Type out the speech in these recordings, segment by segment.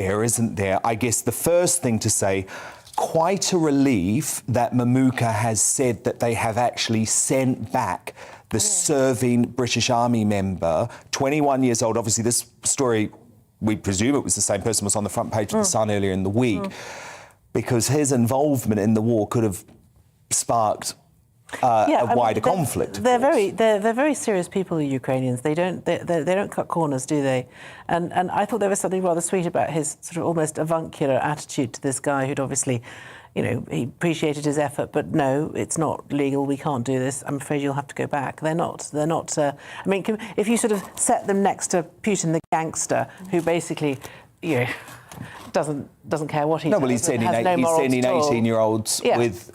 there, isn't there? I guess the first thing to say, quite a relief that Mamuka has said that they have actually sent back the serving British Army member, 21 years old. Obviously, this story, we presume it was the same person, was on the front page of The Sun earlier in the week, because his involvement in the war could have sparked a wider conflict. They're very serious people, the Ukrainians. They don't cut corners, do they? And I thought there was something rather sweet about his sort of almost avuncular attitude to this guy who'd obviously, you know, he appreciated his effort, but no, it's not legal. We can't do this. I'm afraid you'll have to go back. They're not. I mean, if you sort of set them next to Putin, the gangster, who basically, you know, doesn't care what he does. No, well, he's sending 18-year-olds with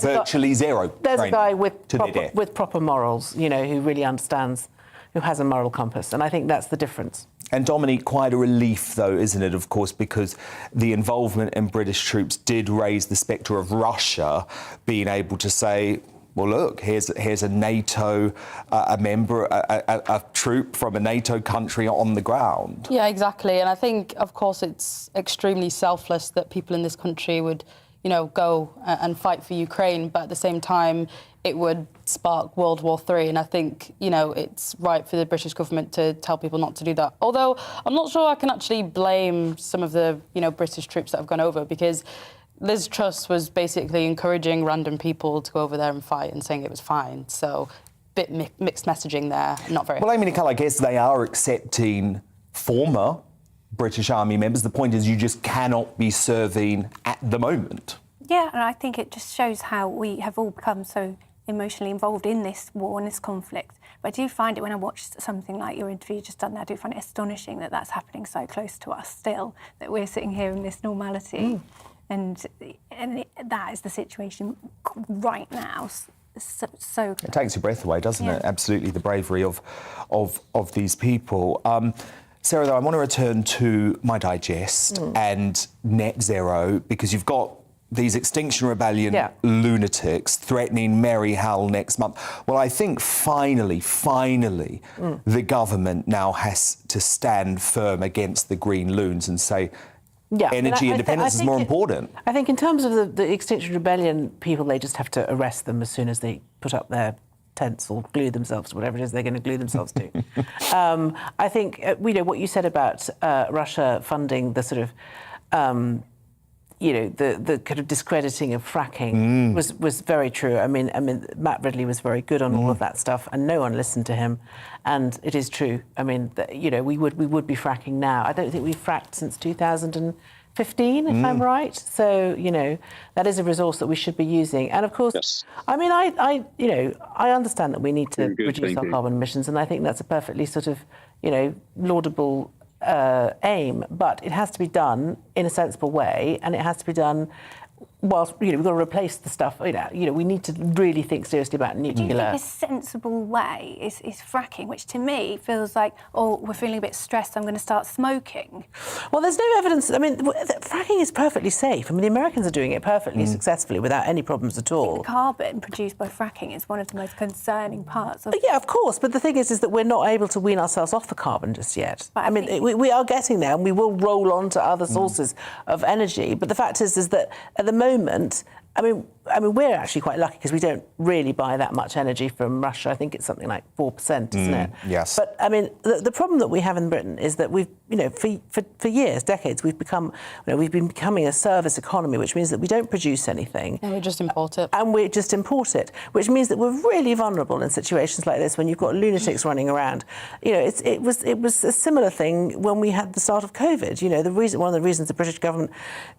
virtually zero. There's a guy with proper morals, you know, who really understands, who has a moral compass, and I think that's the difference. And Dominique, quite a relief, though, isn't it, of course, because the involvement in British troops did raise the spectre of Russia being able to say, well, look, here's a NATO, a member, a troop from a NATO country on the ground. Yeah, exactly. And I think, of course, it's extremely selfless that people in this country would, you know, go and fight for Ukraine, but at the same time, it would spark World War III. And I think, you know, it's right for the British government to tell people not to do that. Although I'm not sure I can actually blame some of the, you know, British troops that have gone over, because Liz Truss was basically encouraging random people to go over there and fight and saying it was fine. So, bit mixed messaging there, not very. Well, Amy Nicole, I guess they are accepting former British Army members. The point is you just cannot be serving at the moment. Yeah, and I think it just shows how we have all become so emotionally involved in this war and this conflict. But I do find it, when I watch something like your interview just done, I do find it astonishing that that's happening so close to us still, that we're sitting here in this normality. And that is the situation right now. So it takes your breath away, doesn't it? Absolutely, the bravery of these people. Sarah, though, I want to return to my digest and net zero, because you've got these Extinction Rebellion lunatics threatening Mary Hell next month. Well, I think finally, the government now has to stand firm against the green loons and say, energy independence is more important. I think in terms of the Extinction Rebellion people, they just have to arrest them as soon as they put up their tents or glue themselves to whatever it is they're going to glue themselves to. I think, you know, what you said about Russia funding the sort of, you know, the kind of discrediting of fracking was very true. I mean, Matt Ridley was very good on all of that stuff, and no one listened to him. And it is true. I mean, you know, we would be fracking now. I don't think we've fracked since 2015, if I'm right. So, you know, that is a resource that we should be using. And of course, I mean, I understand that we need to reduce our carbon emissions, and I think that's a perfectly sort of, you know, laudable aim, but it has to be done in a sensible way, and it has to be done whilst, you know, we've got to replace the stuff, you know, we need to really think seriously about nuclear. Do you think a sensible way is fracking, which to me feels like, oh, we're feeling a bit stressed, I'm going to start smoking? Well, there's no evidence. I mean, fracking is perfectly safe. I mean, the Americans are doing it perfectly successfully without any problems at all. The carbon produced by fracking is one of the most concerning parts of... Yeah, of course, but the thing is that we're not able to wean ourselves off the carbon just yet. But I mean, we are getting there, and we will roll on to other sources of energy, but the fact is that at the moment, I mean, we're actually quite lucky because we don't really buy that much energy from Russia. I think it's something like 4%, isn't it? Yes. But I mean, the problem that we have in Britain is that we've, you know, for years, decades, we've been becoming a service economy, which means that we don't produce anything. And we just import it. And we just import it, which means that we're really vulnerable in situations like this when you've got lunatics running around. You know, it was a similar thing when we had the start of COVID. You know, one of the reasons the British government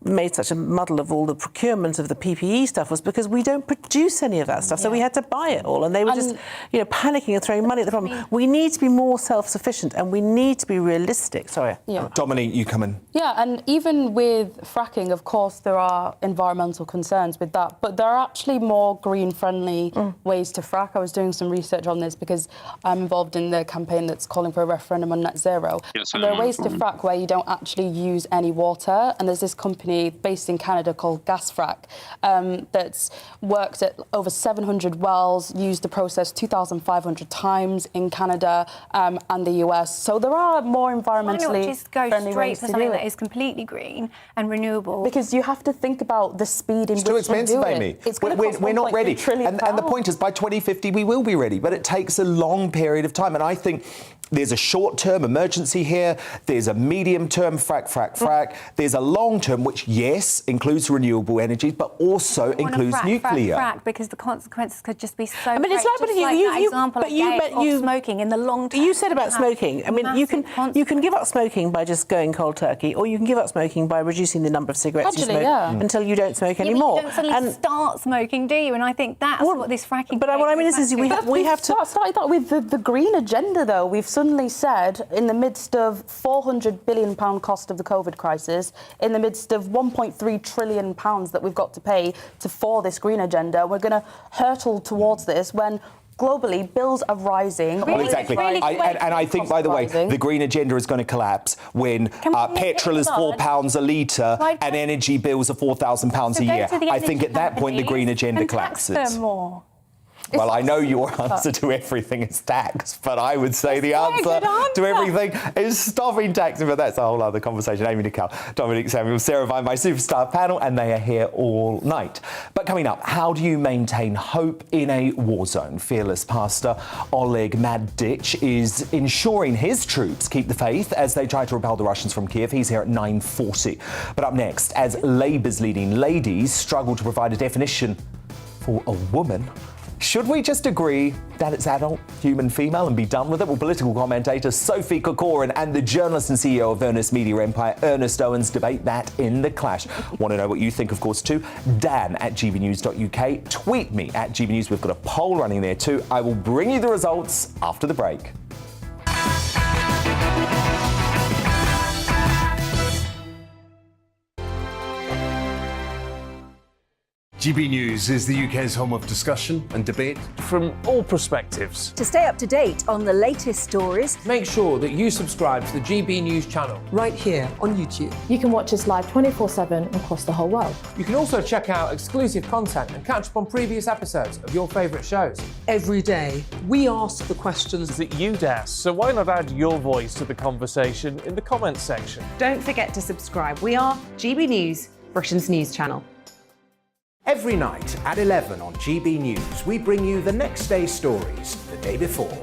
made such a muddle of all the procurement of the PPE stuff was because we don't produce any of that stuff, so we had to buy it all, and they were just, you know, panicking and throwing money at the problem. We need to be more self-sufficient, and we need to be realistic. Sorry. Yeah. Dominique, you come in. Yeah, and even with fracking, of course, there are environmental concerns with that, but there are actually more green-friendly ways to frack. I was doing some research on this because I'm involved in the campaign that's calling for a referendum on net zero. Yes, and there are ways to frack where you don't actually use any water, and there's this company based in Canada called Gas Frack, that's worked at over 700 wells, used the process 2,500 times in Canada and the US. So there are more environmentally Why not just go friendly straight ways for to something do that it? is completely green and renewable? Because you have to think about the speed in It's too which expensive, we do Amy. it. It's going to cost We're not ready. $1.3 trillion. And the point is, by 2050, we will be ready. But it takes a long period of time. And I think there's a short-term emergency here. There's a medium-term frack. There's a long-term, which, yes, includes renewable energies, but also includes nuclear. Frack, because the consequences could just be so. I mean, it's great, like, but just that example but I gave you of smoking in the long term. You said about smoking. I mean, you can give up smoking by just going cold turkey, or you can give up smoking by reducing the number of cigarettes you smoke until you don't smoke anymore. You don't suddenly start smoking, do you? And I think that's what this fracking. But what I mean is we have to started that with the green agenda, though. We've suddenly said, in the midst of £400 billion cost of the COVID crisis, in the midst of £1.3 trillion that we've got to pay for this green agenda, we're going to hurtle towards this when globally bills are rising. Well, exactly. And I think, by the way, the green agenda is going to collapse when petrol is £4 a litre and energy bills are £4,000 a year. I think at that point the green agenda collapses. Tax them more. Well, I know your answer to everything is tax, but I would say the answer to everything is stopping taxing. But that's a whole other conversation. Amy Nicole, Dominic Samuel, Sarah Vine, my superstar panel, and they are here all night. But coming up, how do you maintain hope in a war zone? Fearless pastor Oleg Maddich is ensuring his troops keep the faith as they try to repel the Russians from Kiev. He's here at 9:40. But up next, as Labour's leading ladies struggle to provide a definition for a woman, should we just agree that it's adult, human, female and be done with it? Well, political commentator Sophie Corcoran and the journalist and CEO of Ernest Media Empire, Ernest Owens, debate that in the clash. Want to know what you think, of course, too? Dan at gbnews.uk. Tweet me at gbnews. We've got a poll running there too. I will bring you the results after the break. GB News is the UK's home of discussion and debate from all perspectives. To stay up to date on the latest stories, Make sure that you subscribe to the GB News channel. right here on YouTube. You can watch us live 24/7 across the whole world. You can also check out exclusive content and catch up on previous episodes of your favourite shows. Every day, we ask the questions That you'd ask, so why not add your voice to the conversation in the comments section? Don't forget to subscribe. We are GB News, Britain's news channel. Every night at 11 on GB News, we bring you the next day's stories the day before.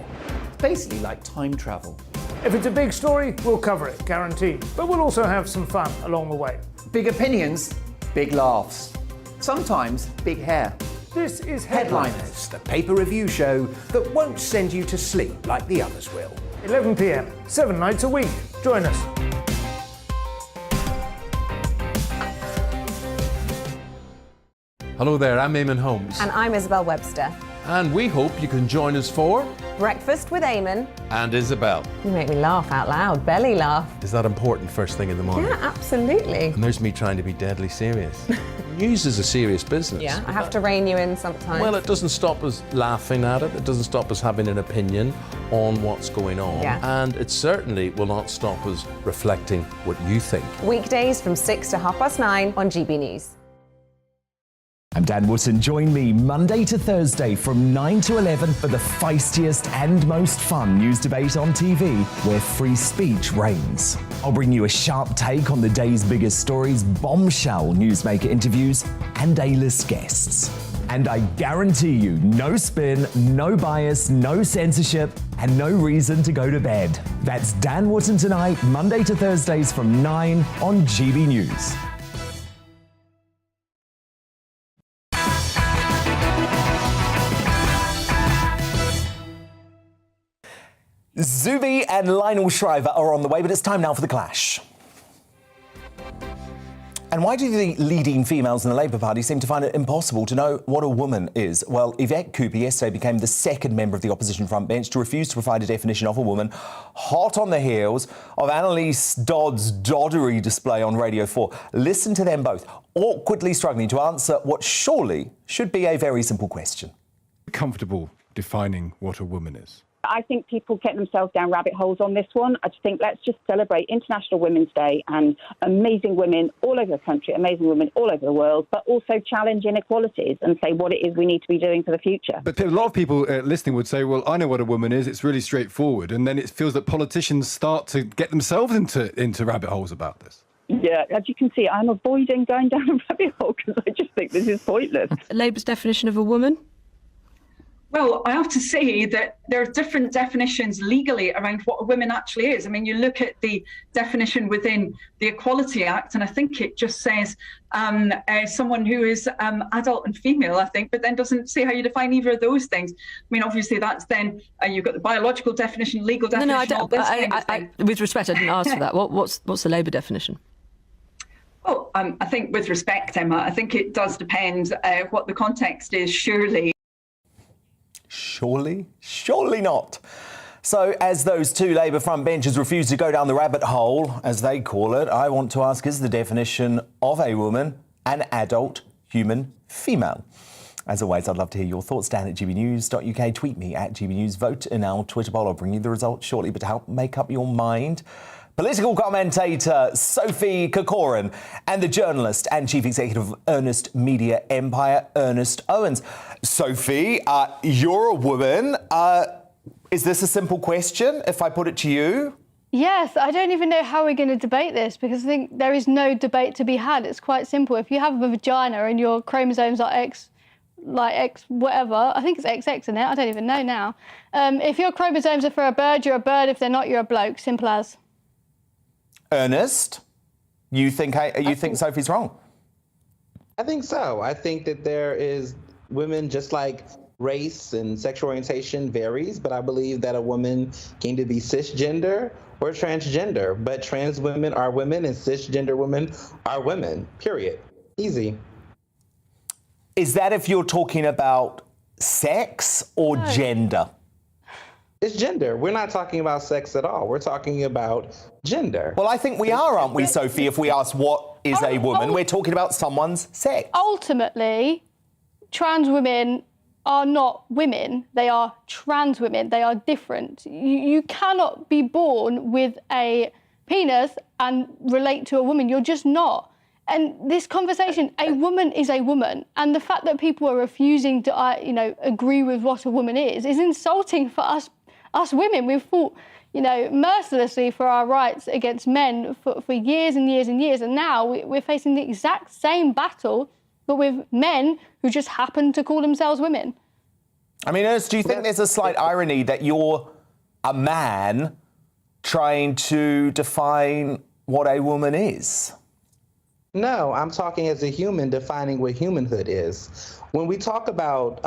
Basically like time travel. If it's a big story, we'll cover it, guaranteed. But we'll also have some fun along the way. Big opinions, big laughs. Sometimes big hair. This is Headliners, the paper review show that won't send you to sleep like the others will. 11 p.m, 7 nights a week. Join us. Hello there, I'm Eamon Holmes. And I'm Isabel Webster. And we hope you can join us for Breakfast with Eamon. And Isabel. You make me laugh out loud, belly laugh. Is that important first thing in the morning? Yeah, absolutely. And there's me trying to be deadly serious. News is a serious business. Yeah, I have to rein you in sometimes. Well, it doesn't stop us laughing at it. It doesn't stop us having an opinion on what's going on. Yeah. And it certainly will not stop us reflecting what you think. Weekdays from 6 to 9:30 on GB News. I'm Dan Wootton. Join me Monday to Thursday from 9 to 11 for the feistiest and most fun news debate on TV, where free speech reigns. I'll bring you a sharp take on the day's biggest stories, bombshell newsmaker interviews, and A-list guests. And I guarantee you, no spin, no bias, no censorship, and no reason to go to bed. That's Dan Wootton tonight, Monday to Thursdays from 9 on GB News. Zuby and Lionel Shriver are on the way, but it's time now for the clash. And why do the leading females in the Labour Party seem to find it impossible to know what a woman is? Well, Yvette Cooper yesterday became the second member of the opposition front bench to refuse to provide a definition of a woman, hot on the heels of Annalise Dodd's doddery display on Radio 4. Listen to them both, awkwardly struggling to answer what surely should be a very simple question. Comfortable defining what a woman is? I think people get themselves down rabbit holes on this one. I just think let's just celebrate International Women's Day and amazing women all over the country, amazing women all over the world, but also challenge inequalities and say what it is we need to be doing for the future. But a lot of people listening would say, well, I know what a woman is. It's really straightforward. And then it feels that politicians start to get themselves into rabbit holes about this. Yeah, as you can see, I'm avoiding going down a rabbit hole because I just think this is pointless. Labour's definition of a woman? Well, I have to say that there are different definitions legally around what a woman actually is. I mean, you look at the definition within the Equality Act, and I think it just says someone who is adult and female, I think, but then doesn't say how you define either of those things. I mean, obviously, that's then you've got the biological definition, legal definition, all this kind of thing. With respect, I didn't ask for that. What's the Labour definition? Well, I think with respect, Emma, I think it does depend what the context is, surely. Surely? Surely not. So, as those two Labour front benches refuse to go down the rabbit hole, as they call it, I want to ask, is the definition of a woman an adult human female? As always, I'd love to hear your thoughts. Dan at gbnews.uk. Tweet me at gbnews. Vote in our Twitter poll. I'll bring you the results shortly, but to help make up your mind, political commentator Sophie Corcoran and the journalist and chief executive of Earnest Media Empire, Ernest Owens. Sophie, you're a woman. Is this a simple question if I put it to you? Yes, I don't even know how we're going to debate this because I think there is no debate to be had. It's quite simple. If you have a vagina and your chromosomes are X whatever, I think it's XX, isn't it? I don't even know now. If your chromosomes are for a bird, you're a bird. If they're not, you're a bloke. Simple as. Ernest, you think Sophie's wrong? I think so. I think that there is women, just like race and sexual orientation varies, but I believe that a woman can either be cisgender or transgender, but trans women are women and cisgender women are women, period. Easy. Is that if you're talking about sex or gender? It's gender. We're not talking about sex at all. We're talking about gender. Well, I think we are, aren't we, Sophie? If we ask what is a woman, we're talking about someone's sex. Ultimately, trans women are not women. They are trans women. They are different. You cannot be born with a penis and relate to a woman. You're just not. And this conversation, a woman is a woman. And the fact that people are refusing to, agree with what a woman is insulting for us women. We've fought, mercilessly for our rights against men for years and years and years. And now we're facing the exact same battle, but with men who just happen to call themselves women. I mean, Ernest, do you think there's a slight irony that you're a man trying to define what a woman is? No, I'm talking as a human defining what humanhood is. When we talk about,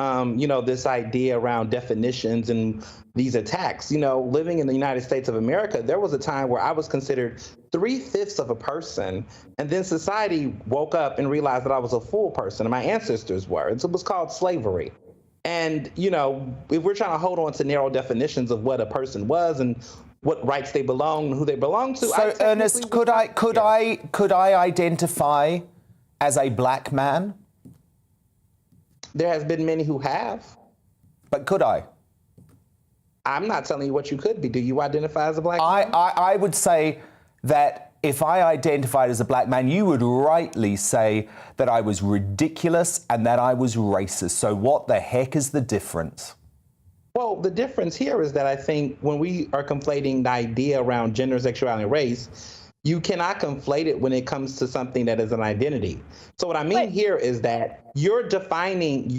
this idea around definitions and these attacks, living in the United States of America, there was a time where I was considered 3/5 of a person. And then society woke up and realized that I was a full person, and my ancestors were. And so it was called slavery. And, if we're trying to hold on to narrow definitions of what a person was and what rights they belong and who they belong to. So, Ernest, could I identify as a black man? There has been many who have. But could I? I'm not telling you what you could be. Do you identify as a black man? I would say that if I identified as a black man, you would rightly say that I was ridiculous and that I was racist. So what the heck is the difference? Well, the difference here is that I think when we are conflating the idea around gender, sexuality, and race, you cannot conflate it when it comes to something that is an identity. So what I mean here is that your limited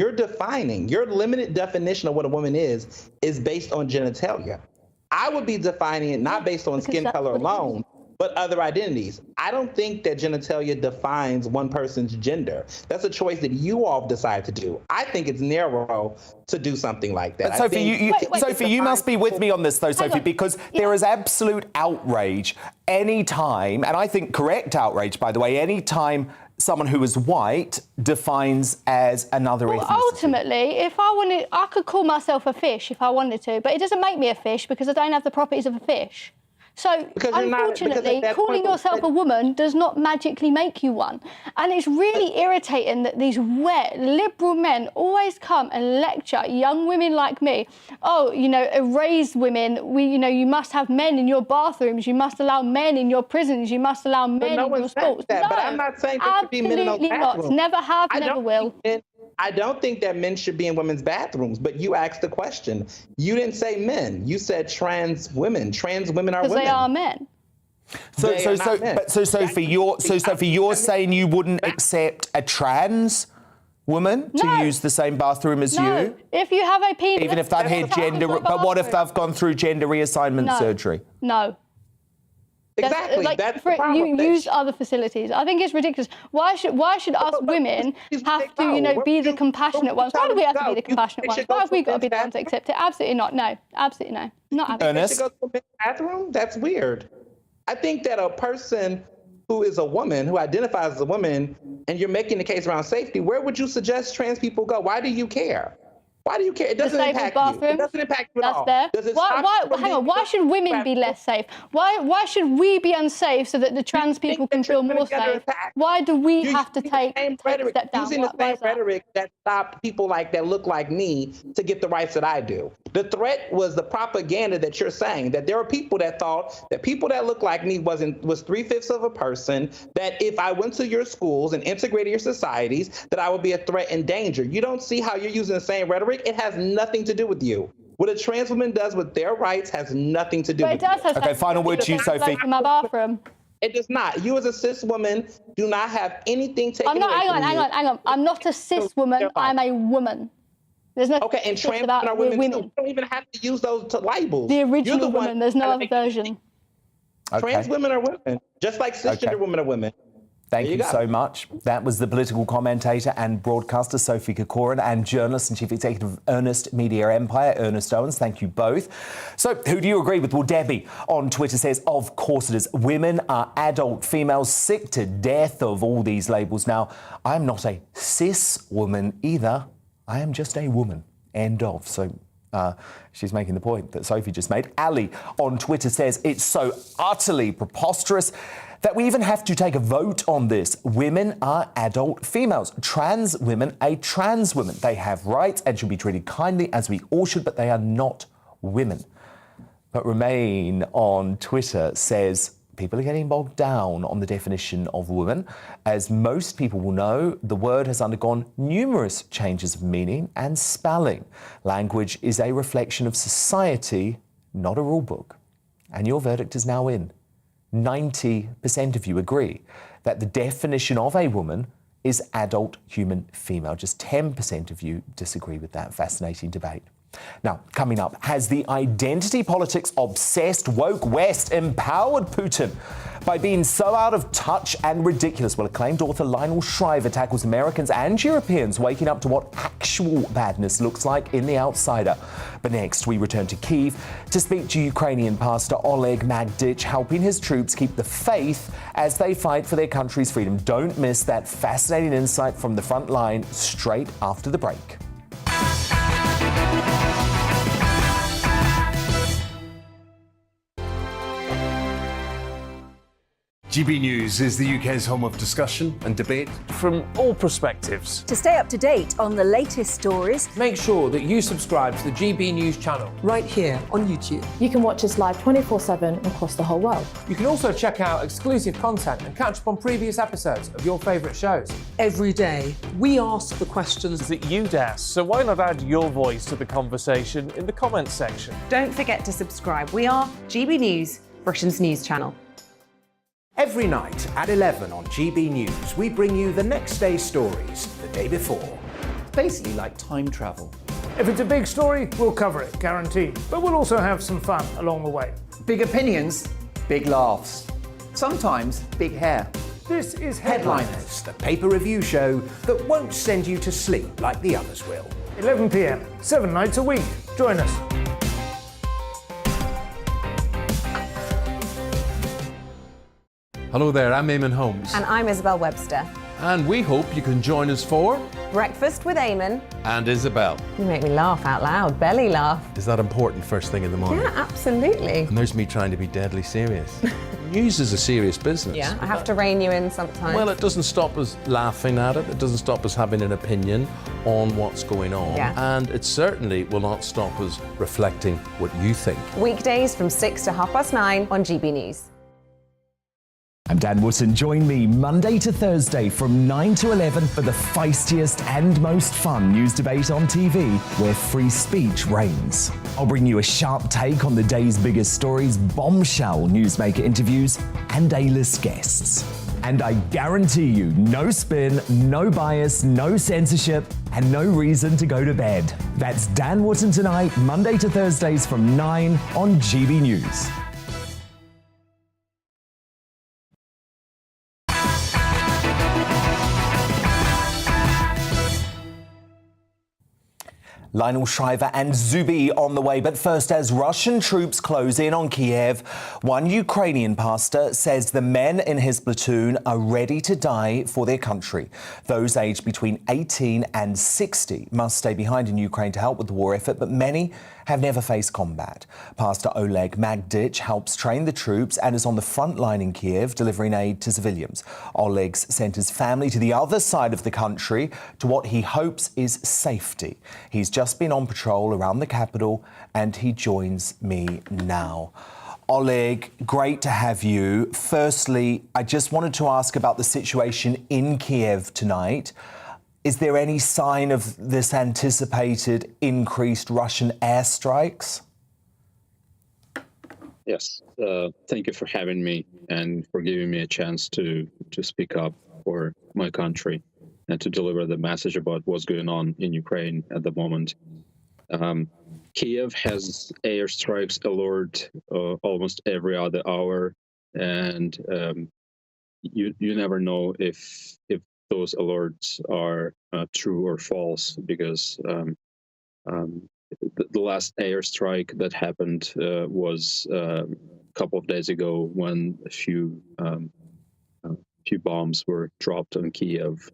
definition of what a woman is based on genitalia. I would be defining it not based on skin color alone, but other identities. I don't think that genitalia defines one person's gender. That's a choice that you all decide to do. I think it's narrow to do something like that. But Sophie, Sophie, you must be with me on this, though, Sophie, because there is absolute outrage any time, and I think correct outrage, by the way, any time someone who is white defines as another ethnicity. Ultimately, if I wanted, I could call myself a fish if I wanted to, but it doesn't make me a fish because I don't have the properties of a fish. So, Because you're not- because unfortunately, at that calling point- yourself a woman does not magically make you one. And it's really irritating that these wet, liberal men always come and lecture young women like me. Oh, you know, erase women. You must have men in your bathrooms. You must allow men in your prisons. You must allow men no in one your said sports. that, No, but I'm not saying there should be men in those absolutely not. bathrooms. Never have, never will. I don't think that men should be in women's bathrooms, but you asked the question. You didn't say men. You said trans women. Trans women are Because women. they are men. So Sophie, you're saying you wouldn't accept a trans woman to use the same bathroom as you? If you have a penis... Even if they've had gender... But what if they've gone through gender reassignment surgery? No. Exactly. That's the problem. You use other facilities. I think it's ridiculous. Why should us women have to, be the compassionate ones? Why do we have to be the compassionate ones? Why have we got to be the ones that accept it? Absolutely not. No. Absolutely no. Not having it. They should go to a men's bathroom? That's weird. I think that a person who is a woman, who identifies as a woman, and you're making the case around safety, where would you suggest trans people go? Why do you care? Why do you care? It doesn't impact you. It doesn't impact you at all. That's there. Why should women be less safe? Why should we be unsafe so that the trans people can feel more safe? Why do we have to take a step down? Using the same rhetoric that stopped people that look like me to get the rights that I do. The threat was the propaganda that you're saying, that there are people that thought that people that look like me was 3/5 of a person, that if I went to your schools and integrated your societies, that I would be a threat and danger. You don't see how you're using the same rhetoric? It has nothing to do with you. What a trans woman does with their rights has nothing to do with you. Okay, final word to you, Sophie. In my bathroom. It does not. You as a cis woman do not have anything taken away from you. Hang on. I'm not a cis woman. I'm a woman. There's no okay, and trans women are women. You don't even have to use those labels. The original woman. There's no other version. Trans women are women, just like cisgender women are women. Thank you so much. That was the political commentator and broadcaster Sophie Corcoran and journalist and chief executive of Ernest Media Empire, Ernest Owens. Thank you both. So who do you agree with? Well, Debbie on Twitter says, of course it is. Women are adult females, sick to death of all these labels. Now, I'm not a cis woman either. I am just a woman. End of. So she's making the point that Sophie just made. Ali on Twitter says, it's so utterly preposterous that we even have to take a vote on this. Women are adult females. Trans women, a trans woman. They have rights and should be treated kindly as we all should, but they are not women. But Remain on Twitter says, people are getting bogged down on the definition of woman. As most people will know, the word has undergone numerous changes of meaning and spelling. Language is a reflection of society, not a rule book. And your verdict is now in. 90% of you agree that the definition of a woman is adult human female. Just 10% of you disagree with that. Fascinating debate. Now, coming up, has the identity politics obsessed woke West empowered Putin by being so out of touch and ridiculous? Well, acclaimed author Lionel Shriver tackles Americans and Europeans waking up to what actual badness looks like in The Outsider. But next, we return to Kyiv to speak to Ukrainian pastor Oleg Magdych, helping his troops keep the faith as they fight for their country's freedom. Don't miss that fascinating insight from the front line straight after the break. GB News is the UK's home of discussion and debate from all perspectives. To stay up to date on the latest stories, make sure that you subscribe to the GB News channel right here on YouTube. You can watch us live 24/7 across the whole world. You can also check out exclusive content and catch up on previous episodes of your favourite shows. Every day, we ask the questions that you'd ask, so why not add your voice to the conversation in the comments section? Don't forget to subscribe. We are GB News, Britain's news channel. Every night at 11 on GB News, we bring you the next day's stories the day before. Basically like time travel. If it's a big story, we'll cover it, guaranteed. But we'll also have some fun along the way. Big opinions, big laughs. Sometimes big hair. This is Headliners, the paper review show that won't send you to sleep like the others will. 11 p.m, 7 nights a week. Join us. Hello there, I'm Eamon Holmes. And I'm Isabel Webster. And we hope you can join us for Breakfast with Eamon and Isabel. You make me laugh out loud, belly laugh. Is that important first thing in the morning? Yeah, absolutely. And there's me trying to be deadly serious. News is a serious business. Yeah, I have to rein you in sometimes. Well, it doesn't stop us laughing at it. It doesn't stop us having an opinion on what's going on. Yeah. And it certainly will not stop us reflecting what you think. Weekdays from 6 to 9:30 on GB News. I'm Dan Wootton. Join me Monday to Thursday from 9 to 11 for the feistiest and most fun news debate on TV, where free speech reigns. I'll bring you a sharp take on the day's biggest stories, bombshell newsmaker interviews, and A-list guests. And I guarantee you, no spin, no bias, no censorship, and no reason to go to bed. That's Dan Wootton tonight, Monday to Thursdays from 9 on GB News. Lionel Shriver and Zuby on the way. But first, as Russian troops close in on Kiev, one Ukrainian pastor says the men in his platoon are ready to die for their country. Those aged between 18 and 60 must stay behind in Ukraine to help with the war effort, but many have never faced combat. Pastor Oleg Magdych helps train the troops and is on the front line in Kiev, delivering aid to civilians. Oleg's sent his family to the other side of the country to what he hopes is safety. He's just been on patrol around the capital and he joins me now. Oleg, great to have you. Firstly, I just wanted to ask about the situation in Kiev tonight. Is there any sign of this anticipated increased Russian airstrikes? Yes, thank you for having me and for giving me a chance to speak up for my country and to deliver the message about what's going on in Ukraine at the moment. Kiev has airstrikes alert almost every other hour, and you never know if those alerts are true or false, because the last airstrike that happened was a couple of days ago when a few bombs were dropped on Kiev.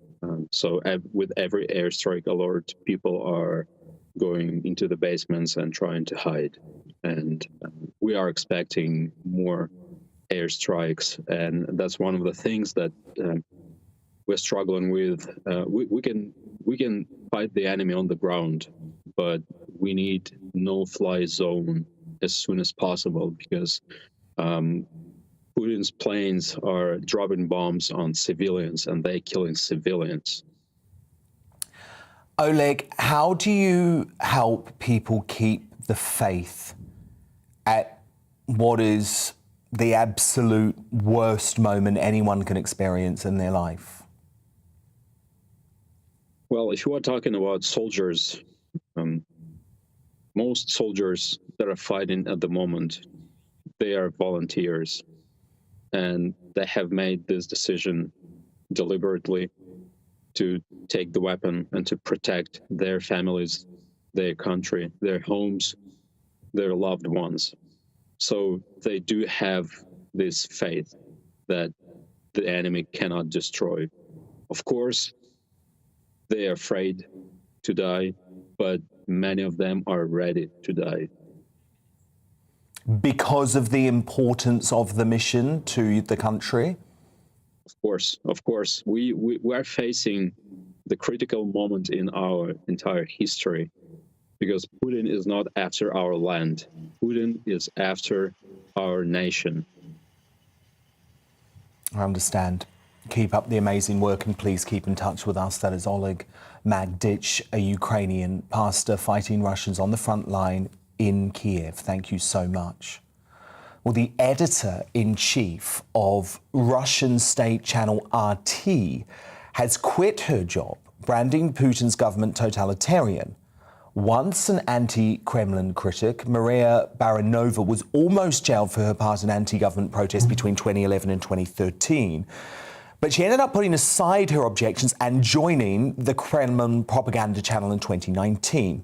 So with every airstrike alert, people are going into the basements and trying to hide. And we are expecting more airstrikes, and that's one of the things that we're struggling with. We can fight the enemy on the ground, but we need no-fly zone as soon as possible, because Putin's planes are dropping bombs on civilians and they're killing civilians. Oleg, how do you help people keep the faith at what is the absolute worst moment anyone can experience in their life? Well, if you are talking about soldiers, most soldiers that are fighting at the moment, they are volunteers, and they have made this decision deliberately to take the weapon and to protect their families, their country, their homes, their loved ones. So they do have this faith that the enemy cannot destroy. Of course, they are afraid to die, but many of them are ready to die. Because of the importance of the mission to the country? Of course. We are facing the critical moment in our entire history, because Putin is not after our land. Putin is after our nation. I understand. Keep up the amazing work, and please keep in touch with us. That is Oleg Magdych, a Ukrainian pastor fighting Russians on the front line in Kiev. Thank you so much. Well, the editor-in-chief of Russian state channel RT has quit her job, branding Putin's government totalitarian. Once an anti-Kremlin critic, Maria Baranova was almost jailed for her part in anti-government protests between 2011 and 2013. But she ended up putting aside her objections and joining the Kremlin propaganda channel in 2019.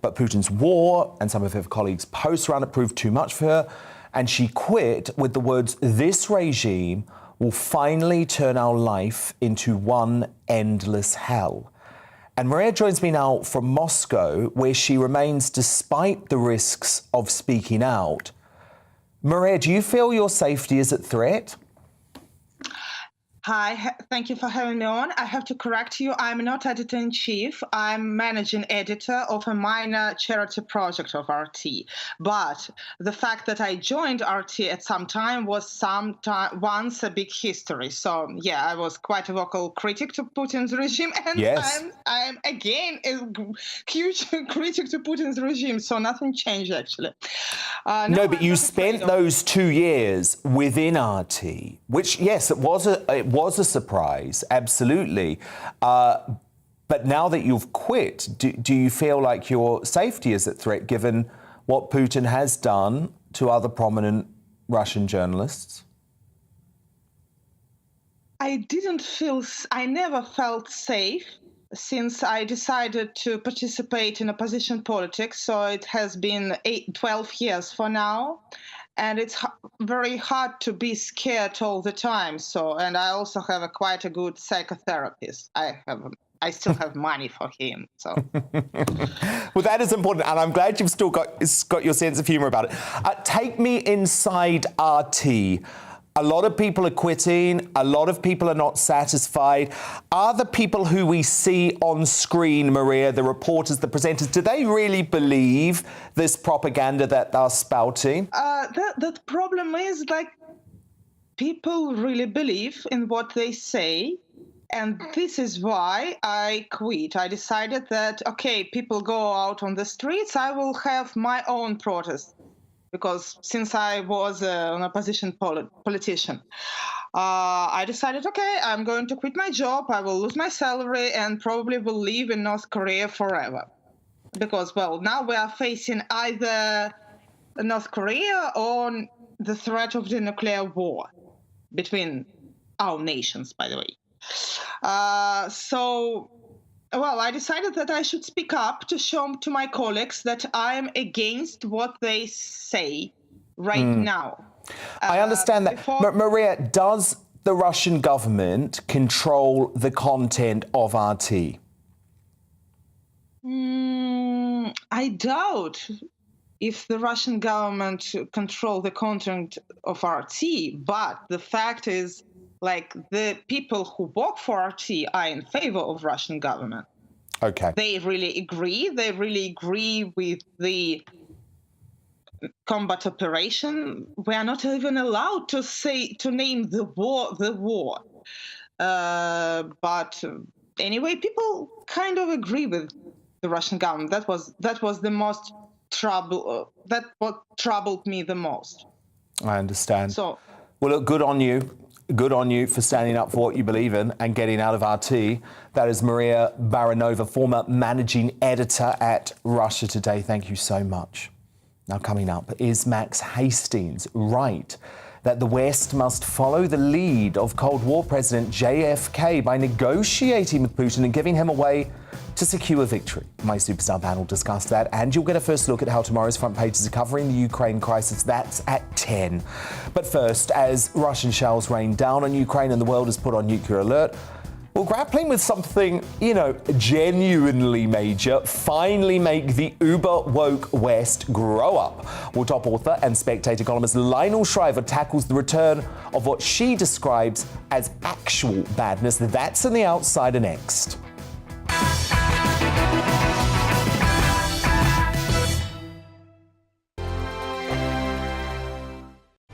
But Putin's war and some of her colleagues' posts around it proved too much for her, and she quit with the words, "This regime will finally turn our life into one endless hell. And Maria joins me now from Moscow, where she remains despite the risks of speaking out. Maria, do you feel your safety is at threat? Hi, thank you for having me on. I have to correct you. I'm not editor-in-chief. I'm managing editor of a minor charity project of RT. But the fact that I joined RT at some time was once a big history. So, yeah, I was quite a vocal critic to Putin's regime. And yes. I'm again a huge critic to Putin's regime. So nothing changed, actually. No, but you spent those 2 years within RT, which, yes, it was a surprise, absolutely. But now that you've quit, do you feel like your safety is at threat given what Putin has done to other prominent Russian journalists? I never felt safe since I decided to participate in opposition politics. So it has been 12 years for now. And it's very hard to be scared all the time. So, and I also have quite a good psychotherapist. I still have money for him. So, well, that is important, and I'm glad you've still got your sense of humour about it. Take me inside RT. A lot of people are quitting. A lot of people are not satisfied. Are the people who we see on screen, Maria, the reporters, the presenters, do they really believe this propaganda that they're spouting? The problem is, like, people really believe in what they say. And this is why I quit. I decided that, okay, people go out on the streets, I will have my own protest. Because since I was an opposition politician, I decided, okay, I'm going to quit my job, I will lose my salary, and probably will live in North Korea forever. Because, well, now we are facing either North Korea or the threat of the nuclear war between our nations, by the way. Well, I decided that I should speak up to show to my colleagues that I am against what they say right now. I understand that. Maria, does the Russian government control the content of RT? I doubt if the Russian government control the content of RT, but the fact is, like, the people who work for RT are in favor of Russian government. Okay. They really agree. They really agree with the combat operation. We are not even allowed to name the war. But anyway, people kind of agree with the Russian government. That was the most trouble. That what troubled me the most. I understand. So, well, look, good on you. Good on you for standing up for what you believe in and getting out of RT. That is Maria Baranova, former managing editor at Russia Today. Thank you so much. Now, coming up, is Max Hastings right that the West must follow the lead of Cold War President JFK by negotiating with Putin and giving him a way to secure victory? My Superstar panel discussed that, and you'll get a first look at how tomorrow's front pages are covering the Ukraine crisis. That's at 10. But first, as Russian shells rain down on Ukraine and the world is put on nuclear alert, we're grappling with something, genuinely major. Finally make the uber-woke West grow up. Well, top author and Spectator columnist Lionel Shriver tackles the return of what she describes as actual badness. That's in The Outsider next.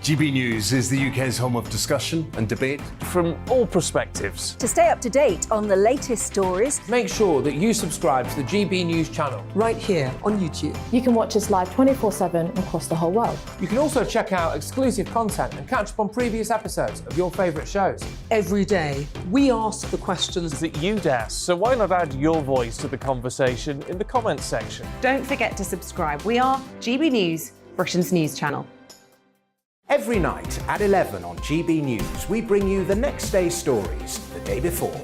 GB News is the UK's home of discussion and debate from all perspectives. To stay up to date on the latest stories, make sure that you subscribe to the GB News channel right here on YouTube. You can watch us live 24/7 across the whole world. You can also check out exclusive content and catch up on previous episodes of your favourite shows. Every day, we ask the questions that you'd ask, so why not add your voice to the conversation in the comments section? Don't forget to subscribe. We are GB News, Britain's news channel. Every night at 11 on GB News, we bring you the next day's stories the day before.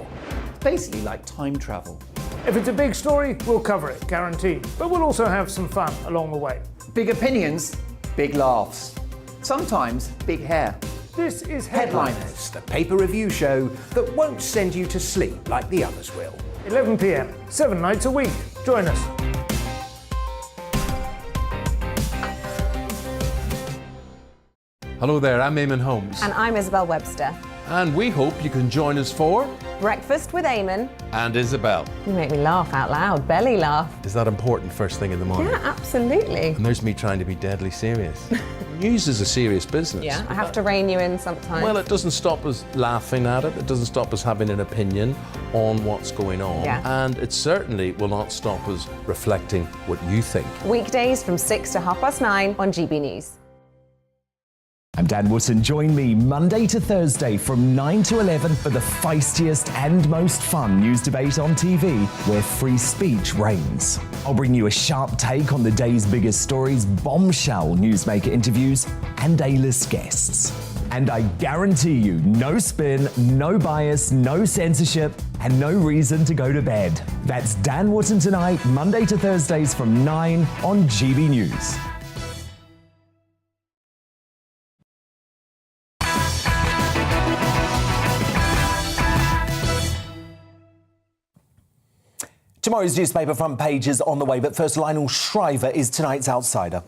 Basically like time travel. If it's a big story, we'll cover it, guaranteed. But we'll also have some fun along the way. Big opinions, big laughs. Sometimes big hair. This is Headliners, the paper review show that won't send you to sleep like the others will. 11 p.m, 7 nights a week. Join us. Hello there, I'm Eamon Holmes. And I'm Isabel Webster. And we hope you can join us for Breakfast with Eamon and Isabel. You make me laugh out loud, belly laugh. Is that important first thing in the morning? Yeah, absolutely. And there's me trying to be deadly serious. News is a serious business. Yeah, I have to rein you in sometimes. Well, it doesn't stop us laughing at it. It doesn't stop us having an opinion on what's going on. Yeah. And it certainly will not stop us reflecting what you think. Weekdays from 6 to 9:30 on GB News. I'm Dan Wootton. Join me Monday to Thursday from 9 to 11 for the feistiest and most fun news debate on TV, where free speech reigns. I'll bring you a sharp take on the day's biggest stories, bombshell newsmaker interviews, and A-list guests. And I guarantee you, no spin, no bias, no censorship, and no reason to go to bed. That's Dan Wootton tonight, Monday to Thursdays from 9 on GB News. Tomorrow's newspaper front page is on the way, but first, Lionel Shriver is tonight's outsider.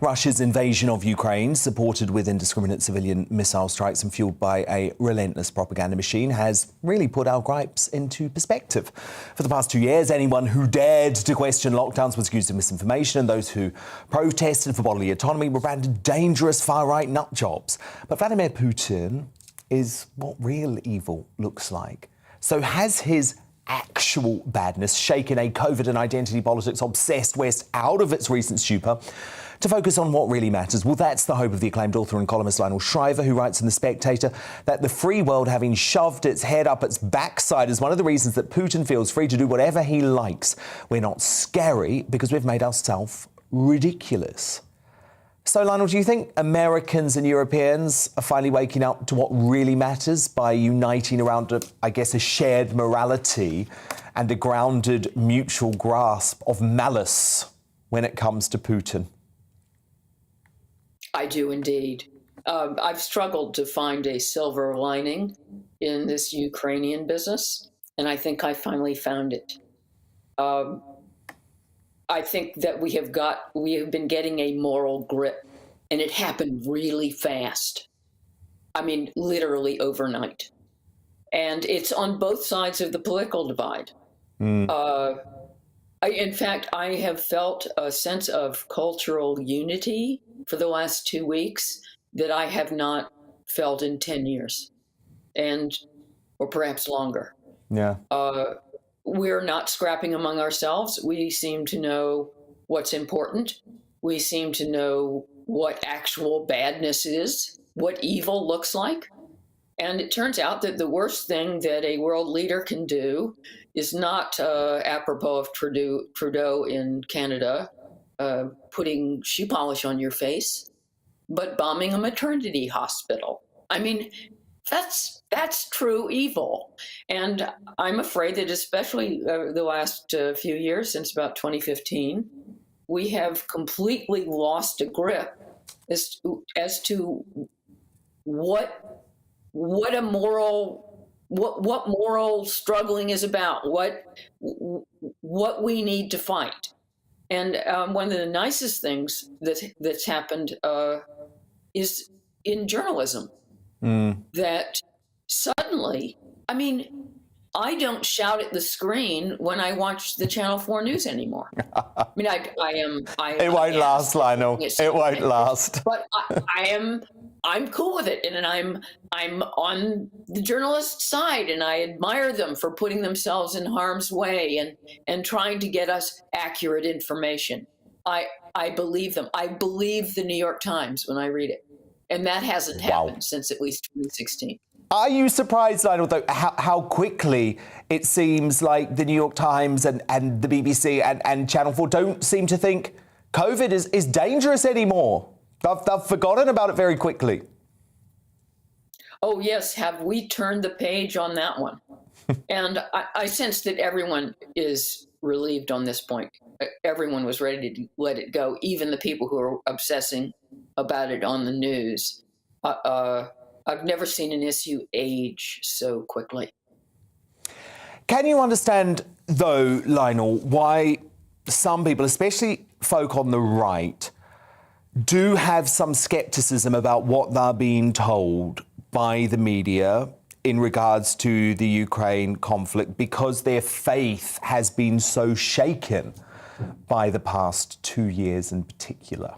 Russia's invasion of Ukraine, supported with indiscriminate civilian missile strikes and fueled by a relentless propaganda machine, has really put our gripes into perspective. For the past 2 years, anyone who dared to question lockdowns was accused of misinformation, and those who protested for bodily autonomy were branded dangerous far-right nutjobs. But Vladimir Putin is what real evil looks like. So has his actual badness shaken a COVID and identity politics obsessed West out of its recent stupor to focus on what really matters? Well, that's the hope of the acclaimed author and columnist Lionel Shriver, who writes in The Spectator that the free world having shoved its head up its backside is one of the reasons that Putin feels free to do whatever he likes. We're not scary because we've made ourselves ridiculous. So, Lionel, do you think Americans and Europeans are finally waking up to what really matters by uniting around, a shared morality and a grounded mutual grasp of malice when it comes to Putin? I do indeed. I've struggled to find a silver lining in this Ukrainian business, and I think I finally found it. I think that we have been getting a moral grip, and it happened really fast. I mean, literally overnight. And it's on both sides of the political divide. In fact, I have felt a sense of cultural unity for the last 2 weeks that I have not felt in 10 years, or perhaps longer. Yeah. We're not scrapping among ourselves. We seem to know what's important. We seem to know what actual badness is, what evil looks like. And it turns out that the worst thing that a world leader can do is not apropos of Trudeau in Canada, putting shoe polish on your face, but bombing a maternity hospital. I mean, that's true evil. And I'm afraid that especially the last few years, since about 2015, we have completely lost a grip as to what moral struggling is about, what we need to fight. And one of the nicest things that's happened is in journalism. That suddenly, I mean, I don't shout at the screen when I watch the Channel 4 news anymore. I mean, I am. It won't last, Lionel. It won't last. But I'm cool with it, and I'm on the journalist's side, and I admire them for putting themselves in harm's way and trying to get us accurate information. I believe them. I believe the New York Times when I read it. And that hasn't happened since at least 2016. Are you surprised, Lionel, though, how quickly it seems like the New York Times and the BBC and Channel 4 don't seem to think COVID is dangerous anymore? They've forgotten about it very quickly. Oh, yes. Have we turned the page on that one? And I sense that everyone is relieved on this point. Everyone was ready to let it go, even the people who are obsessing about it on the news. I've never seen an issue age so quickly. Can you understand, though, Lionel, why some people, especially folk on the right, do have some scepticism about what they're being told by the media in regards to the Ukraine conflict, because their faith has been so shaken by the past 2 years in particular?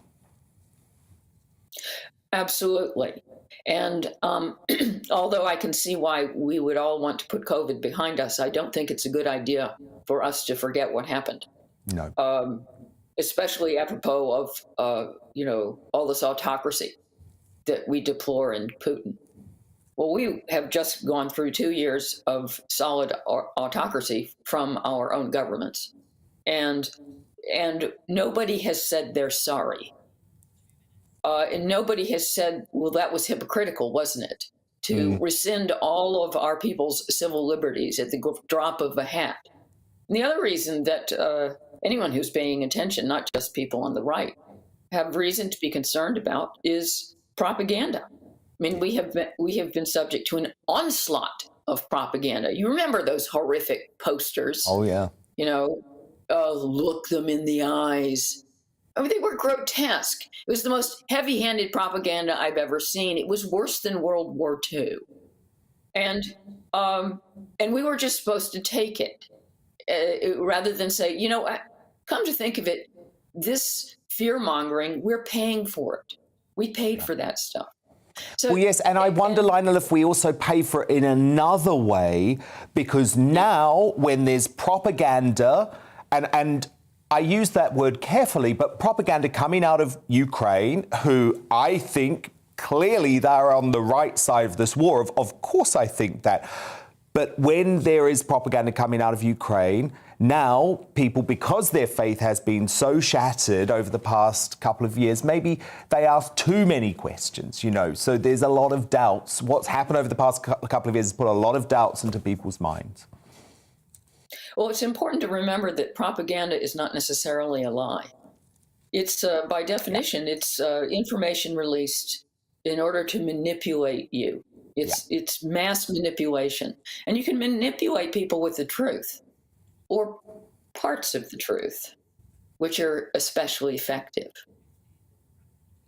Absolutely. And although I can see why we would all want to put COVID behind us, I don't think it's a good idea for us to forget what happened. No. Especially apropos of, all this autocracy that we deplore in Putin. Well, we have just gone through 2 years of solid autocracy from our own governments. And nobody has said they're sorry. And nobody has said, well, that was hypocritical, wasn't it? To rescind all of our people's civil liberties at the drop of a hat. And the other reason that anyone who's paying attention, not just people on the right, have reason to be concerned about is propaganda. I mean, we have been subject to an onslaught of propaganda. You remember those horrific posters? Oh, yeah. Look them in the eyes. I mean, they were grotesque. It was the most heavy-handed propaganda I've ever seen. It was worse than World War II. And we were just supposed to take it rather than say, come to think of it, this fear-mongering, we're paying for it. We paid for that stuff. So, well, yes, and I wonder, Lionel, if we also pay for it in another way, because now when there's propaganda, and I use that word carefully, but propaganda coming out of Ukraine, who I think clearly they're on the right side of this war. Of course I think that. But when there is propaganda coming out of Ukraine, now people, because their faith has been so shattered over the past couple of years, maybe they ask too many questions, So there's a lot of doubts. What's happened over the past couple of years has put a lot of doubts into people's minds. Well, it's important to remember that propaganda is not necessarily a lie. It's, by definition, it's information released in order to manipulate you. It's mass manipulation. And you can manipulate people with the truth or parts of the truth, which are especially effective.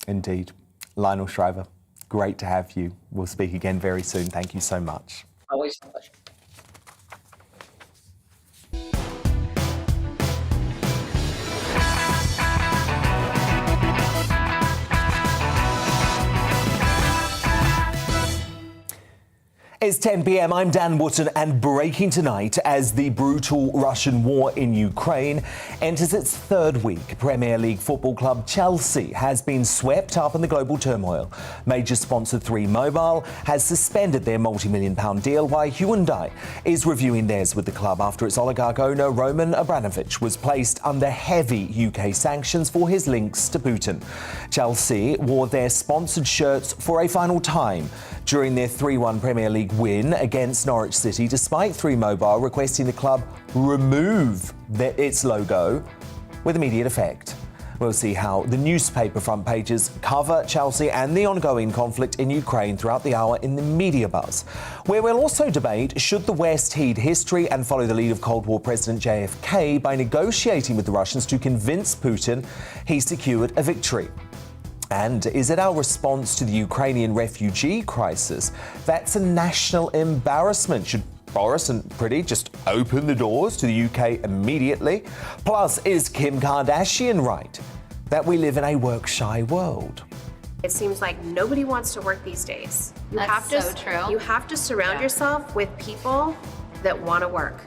Indeed. Lionel Shriver, great to have you. We'll speak again very soon. Thank you so much. Always a pleasure. It's 10 p.m. I'm Dan Wootton, and breaking tonight as the brutal Russian war in Ukraine enters its third week. Premier League football club Chelsea has been swept up in the global turmoil. Major sponsor 3 Mobile has suspended their multi-million-pound deal, while Hyundai is reviewing theirs with the club after its oligarch owner Roman Abramovich was placed under heavy UK sanctions for his links to Putin. Chelsea wore their sponsored shirts for a final time during their 3-1 Premier League win against Norwich City, despite 3 Mobile requesting the club remove its logo with immediate effect. We'll see how the newspaper front pages cover Chelsea and the ongoing conflict in Ukraine throughout the hour in the Media Buzz, where we'll also debate, should the West heed history and follow the lead of Cold War President JFK by negotiating with the Russians to convince Putin he secured a victory? And is it our response to the Ukrainian refugee crisis that's a national embarrassment? Should Boris and Priti just open the doors to the UK immediately? Plus, is Kim Kardashian right that we live in a work-shy world? It seems like nobody wants to work these days. That's so true. You have to surround yourself with people that want to work.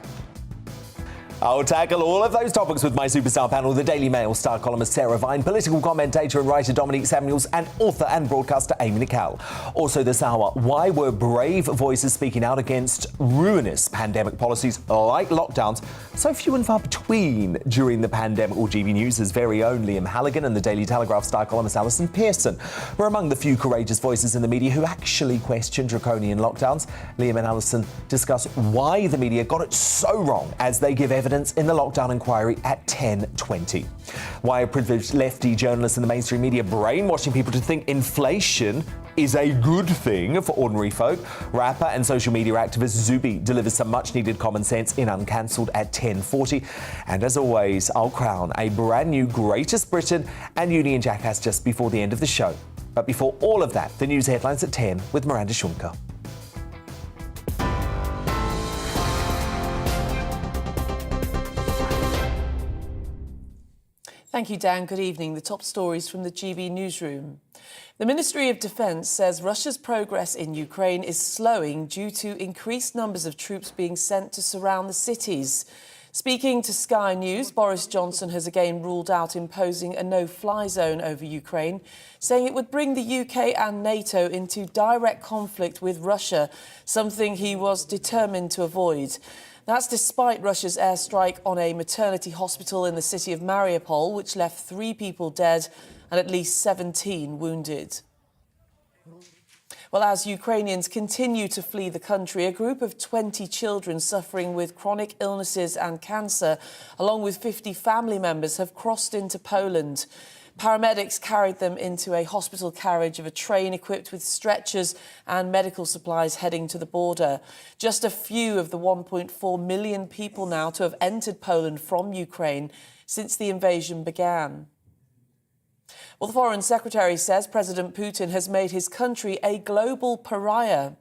I'll tackle all of those topics with my superstar panel, the Daily Mail star columnist Sarah Vine, political commentator and writer Dominique Samuels, and author and broadcaster Amy Nicol. Also this hour, why were brave voices speaking out against ruinous pandemic policies like lockdowns so few and far between during the pandemic? Or GBNews' very own Liam Halligan and the Daily Telegraph star columnist Alison Pearson were among the few courageous voices in the media who actually questioned draconian lockdowns. Liam and Alison discuss why the media got it so wrong as they give evidence evidence in the lockdown inquiry at 10:20. Why are privileged lefty journalists in the mainstream media brainwashing people to think inflation is a good thing for ordinary folk? Rapper and social media activist Zuby delivers some much-needed common sense in Uncancelled at 10:40. And as always, I'll crown a brand new Greatest Britain and Union Jackass just before the end of the show. But before all of that, the news headlines at 10 with Miranda Shunka. Thank you, Dan. Good evening. The top stories from the GB newsroom. The Ministry of Defence says Russia's progress in Ukraine is slowing due to increased numbers of troops being sent to surround the cities. Speaking to Sky News, Boris Johnson has again ruled out imposing a no-fly zone over Ukraine, saying it would bring the UK and NATO into direct conflict with Russia, something he was determined to avoid. That's despite Russia's airstrike on a maternity hospital in the city of Mariupol, which left 3 people dead and at least 17 wounded. Well, as Ukrainians continue to flee the country, a group of 20 children suffering with chronic illnesses and cancer, along with 50 family members, have crossed into Poland. Paramedics carried them into a hospital carriage of a train equipped with stretchers and medical supplies heading to the border. Just a few of the 1.4 million people now to have entered Poland from Ukraine since the invasion began. Well, the Foreign Secretary says President Putin has made his country a global pariah.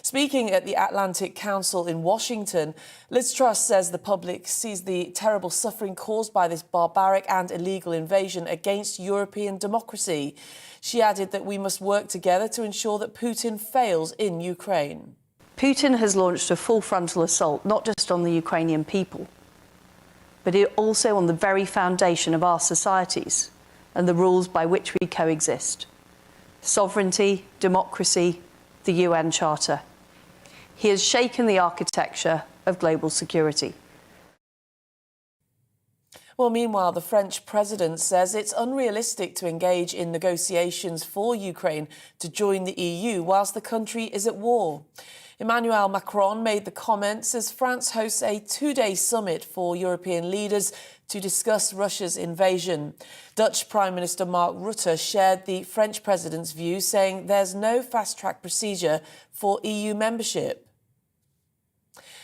Speaking at the Atlantic Council in Washington, Liz Truss says the public sees the terrible suffering caused by this barbaric and illegal invasion against European democracy. She added that we must work together to ensure that Putin fails in Ukraine. Putin has launched a full frontal assault, not just on the Ukrainian people, but also on the very foundation of our societies and the rules by which we coexist. Sovereignty, democracy, the UN Charter. He has shaken the architecture of global security. Well, meanwhile, the French president says it's unrealistic to engage in negotiations for Ukraine to join the EU whilst the country is at war. Emmanuel Macron made the comments as France hosts a 2-day summit for European leaders to discuss Russia's invasion. Dutch Prime Minister Mark Rutte shared the French president's view, saying there's no fast-track procedure for EU membership.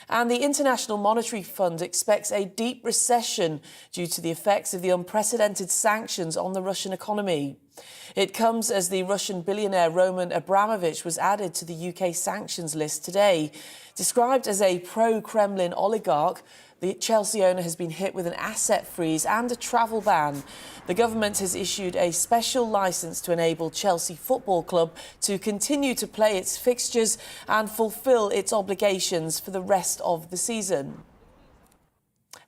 And the International Monetary Fund expects a deep recession due to the effects of the unprecedented sanctions on the Russian economy. It comes as the Russian billionaire Roman Abramovich was added to the UK sanctions list today. Described as a pro-Kremlin oligarch, the Chelsea owner has been hit with an asset freeze and a travel ban. The government has issued a special licence to enable Chelsea Football Club to continue to play its fixtures and fulfil its obligations for the rest of the season.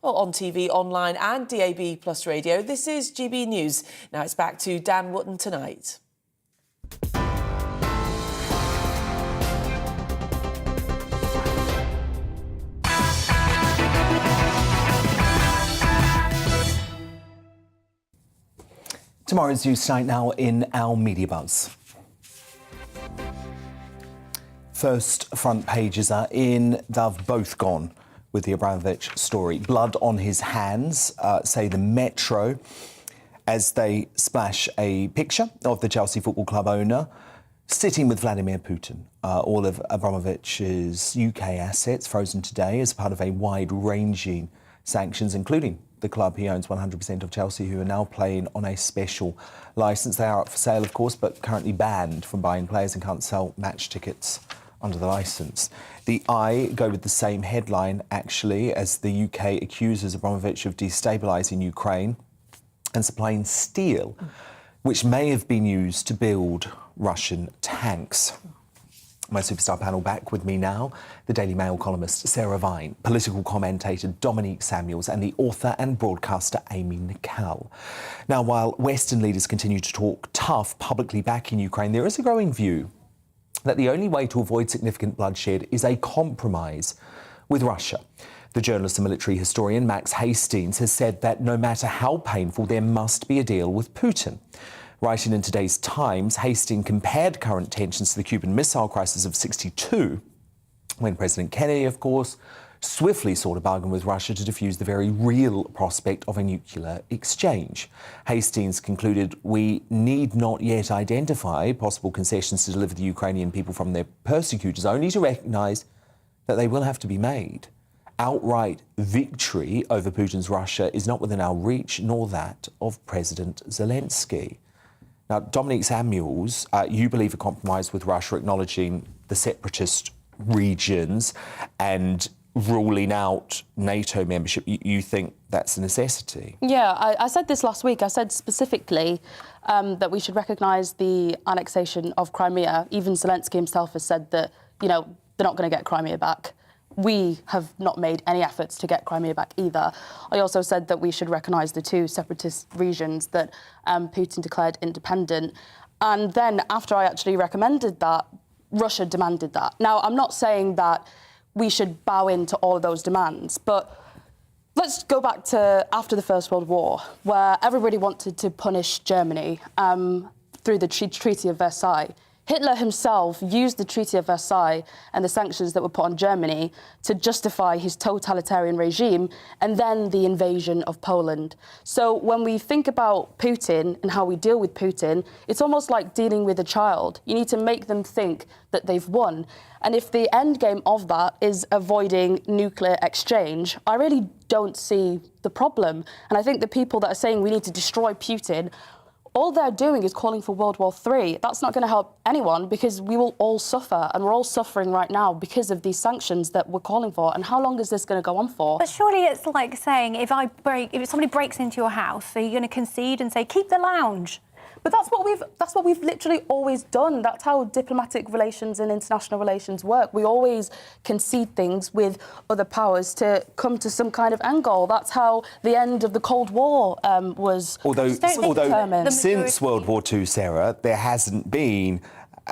Well, on TV, online and DAB Plus radio, this is GB News. Now it's back to Dan Wootton tonight. Tomorrow's news tonight now in our Media Buzz. First front pages are in. They've both gone with the Abramovich story. Blood on his hands, say the Metro, as they splash a picture of the Chelsea Football Club owner sitting with Vladimir Putin. All of Abramovich's UK assets frozen today as part of a wide-ranging sanctions, including the club he owns 100% of, Chelsea, who are now playing on a special licence. They are up for sale, of course, but currently banned from buying players and can't sell match tickets under the licence. The Eye go with the same headline, actually, as the UK accuses Abramovich of destabilising Ukraine and supplying steel, which may have been used to build Russian tanks. My superstar panel back with me now, the Daily Mail columnist Sarah Vine, political commentator Dominique Samuels and the author and broadcaster Amy Nicol. Now, while Western leaders continue to talk tough publicly back in Ukraine, there is a growing view that the only way to avoid significant bloodshed is a compromise with Russia. The journalist and military historian Max Hastings has said that no matter how painful, there must be a deal with Putin. Writing in today's Times, Hastings compared current tensions to the Cuban Missile Crisis of '62, when President Kennedy, of course, swiftly sought a bargain with Russia to defuse the very real prospect of a nuclear exchange. Hastings concluded we need not yet identify possible concessions to deliver the Ukrainian people from their persecutors, only to recognise that they will have to be made. Outright victory over Putin's Russia is not within our reach, nor that of President Zelensky. Now, Dominique Samuels, you believe a compromise with Russia acknowledging the separatist regions and ruling out NATO membership, you think that's a necessity? Yeah, I said this last week. I said specifically that we should recognise the annexation of Crimea. Even Zelensky himself has said that, you know, they're not going to get Crimea back. We have not made any efforts to get Crimea back either. I also said that we should recognise the two separatist regions that Putin declared independent. And then after I actually recommended that, Russia demanded that. Now, I'm not saying that we should bow into all of those demands, but let's go back to after the First World War, where everybody wanted to punish Germany through the Treaty of Versailles. Hitler himself used the Treaty of Versailles and the sanctions that were put on Germany to justify his totalitarian regime and then the invasion of Poland. So when we think about Putin and how we deal with Putin, it's almost like dealing with a child. You need to make them think that they've won. And if the end game of that is avoiding nuclear exchange, I really don't see the problem. And I think the people that are saying we need to destroy Putin, all they're doing is calling for World War III. That's not going to help anyone because we will all suffer, and we're all suffering right now because of these sanctions that we're calling for. And how long is this going to go on for? But surely it's like saying if somebody breaks into your house, so you're going to concede and say keep the lounge. But that's what we've literally always done. That's how diplomatic relations and international relations work. We always concede things with other powers to come to some kind of end goal. That's how the end of the Cold War was. Although since World War II, Sarah, there hasn't been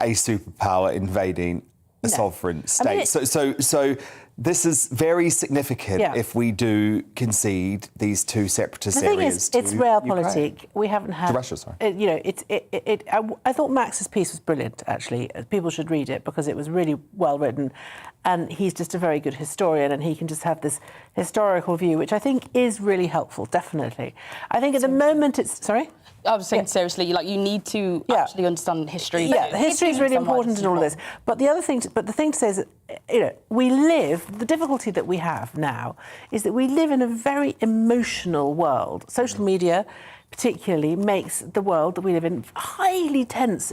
a superpower invading a sovereign state. I mean, so this is very significant if we do concede these two separatist areas. The thing is, it's realpolitik. We haven't had. To Russia, sorry. You know, I thought Max's piece was brilliant. Actually, people should read it because it was really well written, and he's just a very good historian, and he can just have this historical view, which I think is really helpful. Definitely, I think at the moment it's sorry. I was saying seriously, like you need to actually understand history. Yeah, history is really important in all of this. But the thing to say is that, you know, we live. The difficulty that we have now is that we live in a very emotional world. Social media, particularly, makes the world that we live in highly tense,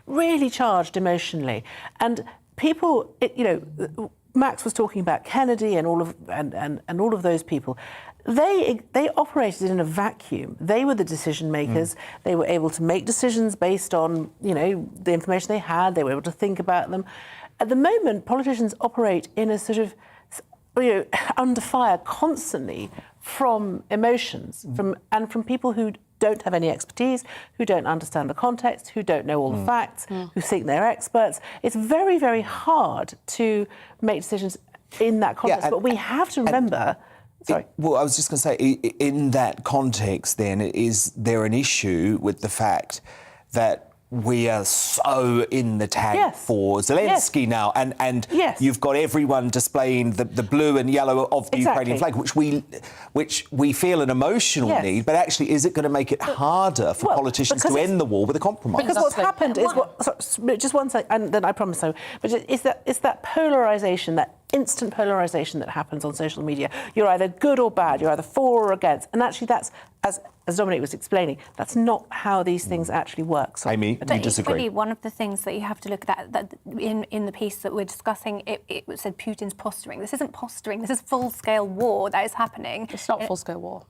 really charged emotionally, and people, you know. Max was talking about Kennedy and all of those people. They operated in a vacuum. They were the decision makers. They were able to make decisions based on, you know, the information they had. They were able to think about them. At the moment, politicians operate in a sort of, you know, under fire constantly from emotions, from people who don't have any expertise, who don't understand the context, who don't know all the facts, who think they're experts. It's very, very hard to make decisions in that context. But we have to remember... Sorry. Well, I was just going to say, in that context, then, is there an issue with the fact that we are so in the tag for Zelensky now, and you've got everyone displaying the blue and yellow of the Ukrainian flag, which we feel an emotional need, but actually, is it going to make it harder for politicians to end the war with a compromise? Because what's happened is just one second, and then I promise so. But it's that polarisation, that instant polarisation that happens on social media. You're either good or bad. You're either for or against, and actually, that's as Dominic was explaining, that's not how these things actually work. So, Amy, you disagree? Really, one of the things that you have to look at that in the piece that we're discussing, it said Putin's posturing. This isn't posturing. This is full-scale war that is happening. It's not full-scale war.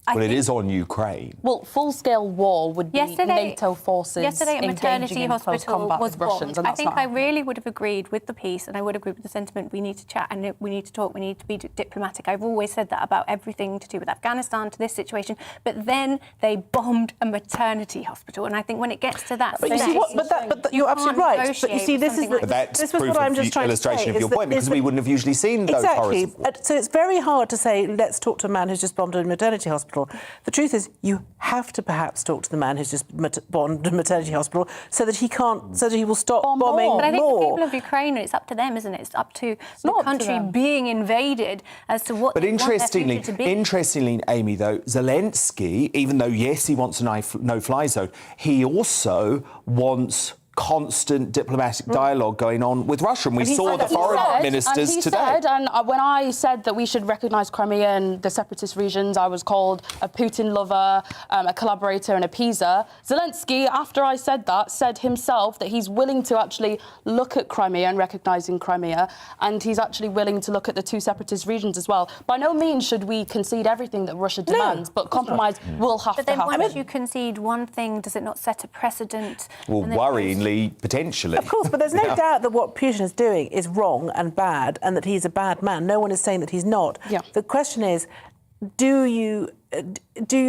Well, it is on Ukraine. Well, full-scale war would be NATO forces yesterday, a maternity engaging in close hospital combat was with Russians, and I that's think not I really would have agreed with the piece, and I would agree with the sentiment. We need to chat, and we need to talk. We need to be diplomatic. I've always said that about everything to do with Afghanistan, to this situation. But then they bombed a maternity hospital, and I think when it gets to that, but you see what? But you're absolutely right. But you see, this is that's proof what I'm just trying illustration to say, of your point, because we wouldn't have usually seen those horrors. So it's very hard to say, let's talk to a man who's just bombed a maternity hospital. hospital. The truth is, you have to perhaps talk to the man who's just bombed a maternity hospital so that he will stop bombing more. But I think the people of Ukraine, it's up to them, isn't it? It's up to the country being invaded as to what they want their future to be. Interestingly, Amy, though, Zelensky, even though, yes, he wants a no-fly zone, he also wants constant diplomatic dialogue going on with Russia. And we saw the foreign ministers today. And when I said that we should recognise Crimea and the separatist regions, I was called a Putin lover, a collaborator and a appeaser. Zelensky, after I said that, said himself that he's willing to actually look at Crimea and recognising Crimea, and he's actually willing to look at the two separatist regions as well. By no means should we concede everything that Russia demands, but compromise will have to happen. But then once you concede one thing, does it not set a precedent? Well, worryingly, potentially. Of course, but there's no doubt that what Putin is doing is wrong and bad, and that he's a bad man. No one is saying that he's not. Yeah. The question is, do you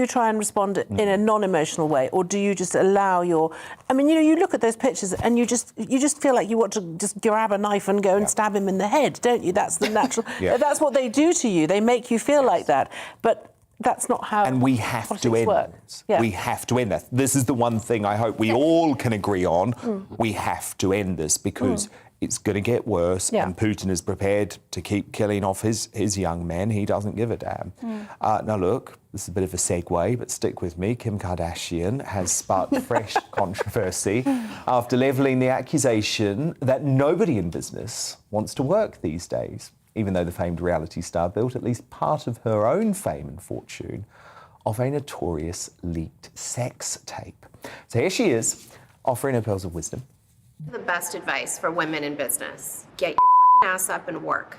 try and respond in a non-emotional way, or do you just allow your... I mean, you look at those pictures and you just feel like you want to just grab a knife and go and stab him in the head, don't you? That's the natural... That's what they do to you. They make you feel like that. But that's not how and we have to end this. Yeah. We have to end that. This is the one thing I hope we all can agree on. We have to end this because it's going to get worse, and Putin is prepared to keep killing off his young men. He doesn't give a damn. Now, look, this is a bit of a segue, but stick with me. Kim Kardashian has sparked fresh controversy after levelling the accusation that nobody in business wants to work these days, even though the famed reality star built at least part of her own fame and fortune off a notorious leaked sex tape. So here she is, offering her pearls of wisdom. The best advice for women in business: get your fucking ass up and work.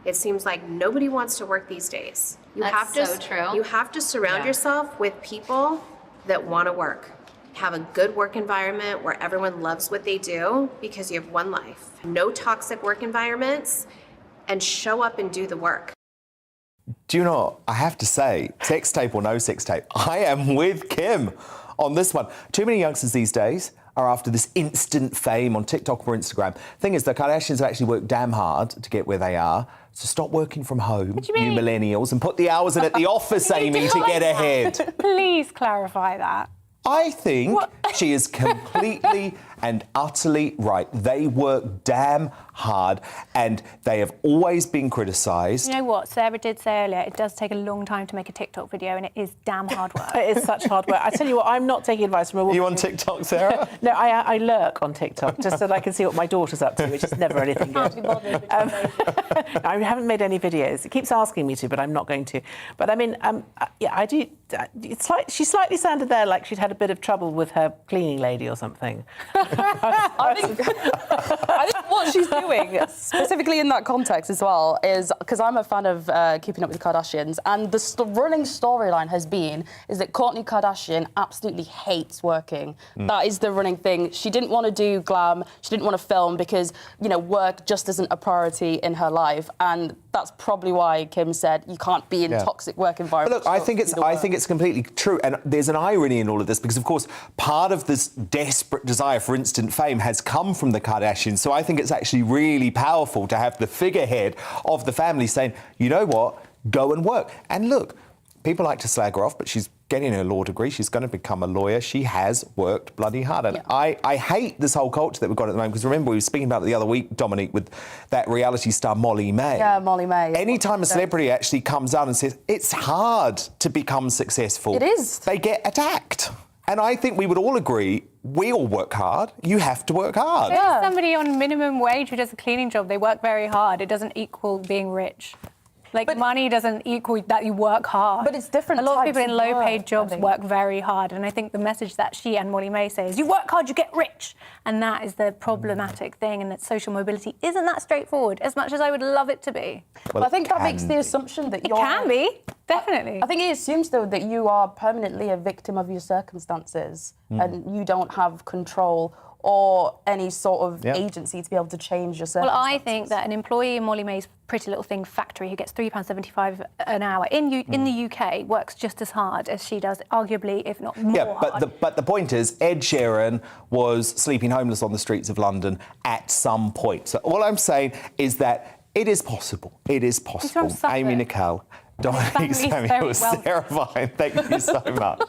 It seems like nobody wants to work these days. That's so true. You have to surround yourself with people that want to work. Have a good work environment where everyone loves what they do, because you have one life. No toxic work environments. And show up and do the work. Do you know, I have to say, sex tape or no sex tape, I am with Kim on this one. Too many youngsters these days are after this instant fame on TikTok or Instagram. Thing is, the Kardashians have actually worked damn hard to get where they are. So stop working from home, you millennials, and put the hours in at the office, Amy, to get ahead. Please clarify that. I think she is completely and utterly right. They work damn hard and they have always been criticised. You know what Sarah did say earlier? It does take a long time to make a TikTok video, and it is damn hard work. It is such hard work. I tell you what, I'm not taking advice from a woman. You on TikTok, Sarah? No, I lurk on TikTok just so that I can see what my daughter's up to, which is never anything good. I haven't made any videos. It keeps asking me to, but I'm not going to. But I mean, yeah, I do. It's like she slightly sounded there like she'd had a bit of trouble with her cleaning lady or something. I think what she's doing, specifically in that context as well, is because I'm a fan of Keeping Up with the Kardashians, and the running storyline has been is that Kourtney Kardashian absolutely hates working. That is the running thing. She didn't want to do glam. She didn't want to film because, you know, work just isn't a priority in her life, and that's probably why Kim said you can't be in toxic work environments. But look, I think it's completely true, and there's an irony in all of this because, of course, part of this desperate desire for instant fame has come from the Kardashians. So I think it's actually really powerful to have the figurehead of the family saying, you know what, go and work. And look, people like to slag her off, but she's getting her law degree. She's going to become a lawyer. She has worked bloody hard. And I hate this whole culture that we've got at the moment, because remember, we were speaking about it the other week, Dominique, with that reality star Molly May. Yeah, Molly May. Anytime a celebrity actually comes out and says, it's hard to become successful. It is. They get attacked. And I think we would all agree, we all work hard. You have to work hard. Yeah. Somebody on minimum wage who does a cleaning job, they work very hard. It doesn't equal being rich. Like, money doesn't equal that you work hard. But it's different. A lot of people in low-paid jobs work very hard. And I think the message that she and Molly May say is, you work hard, you get rich. And that is the problematic thing, and that social mobility isn't that straightforward, as much as I would love it to be. Well, I think that makes the assumption that you're... It can be, definitely. I think it assumes, though, that you are permanently a victim of your circumstances and you don't have control or any sort of agency to be able to change your circumstances. Well, I think that an employee in Molly May's Pretty Little Thing factory who gets £3.75 an hour in the UK works just as hard as she does, arguably, if not more hard. But the point is, Ed Sheeran was sleeping homeless on the streets of London at some point. So all I'm saying is that it is possible. It is possible. He's from Suffolk. Amy Nicole. Dominique Samuel, Sarah Vine, thank you so much.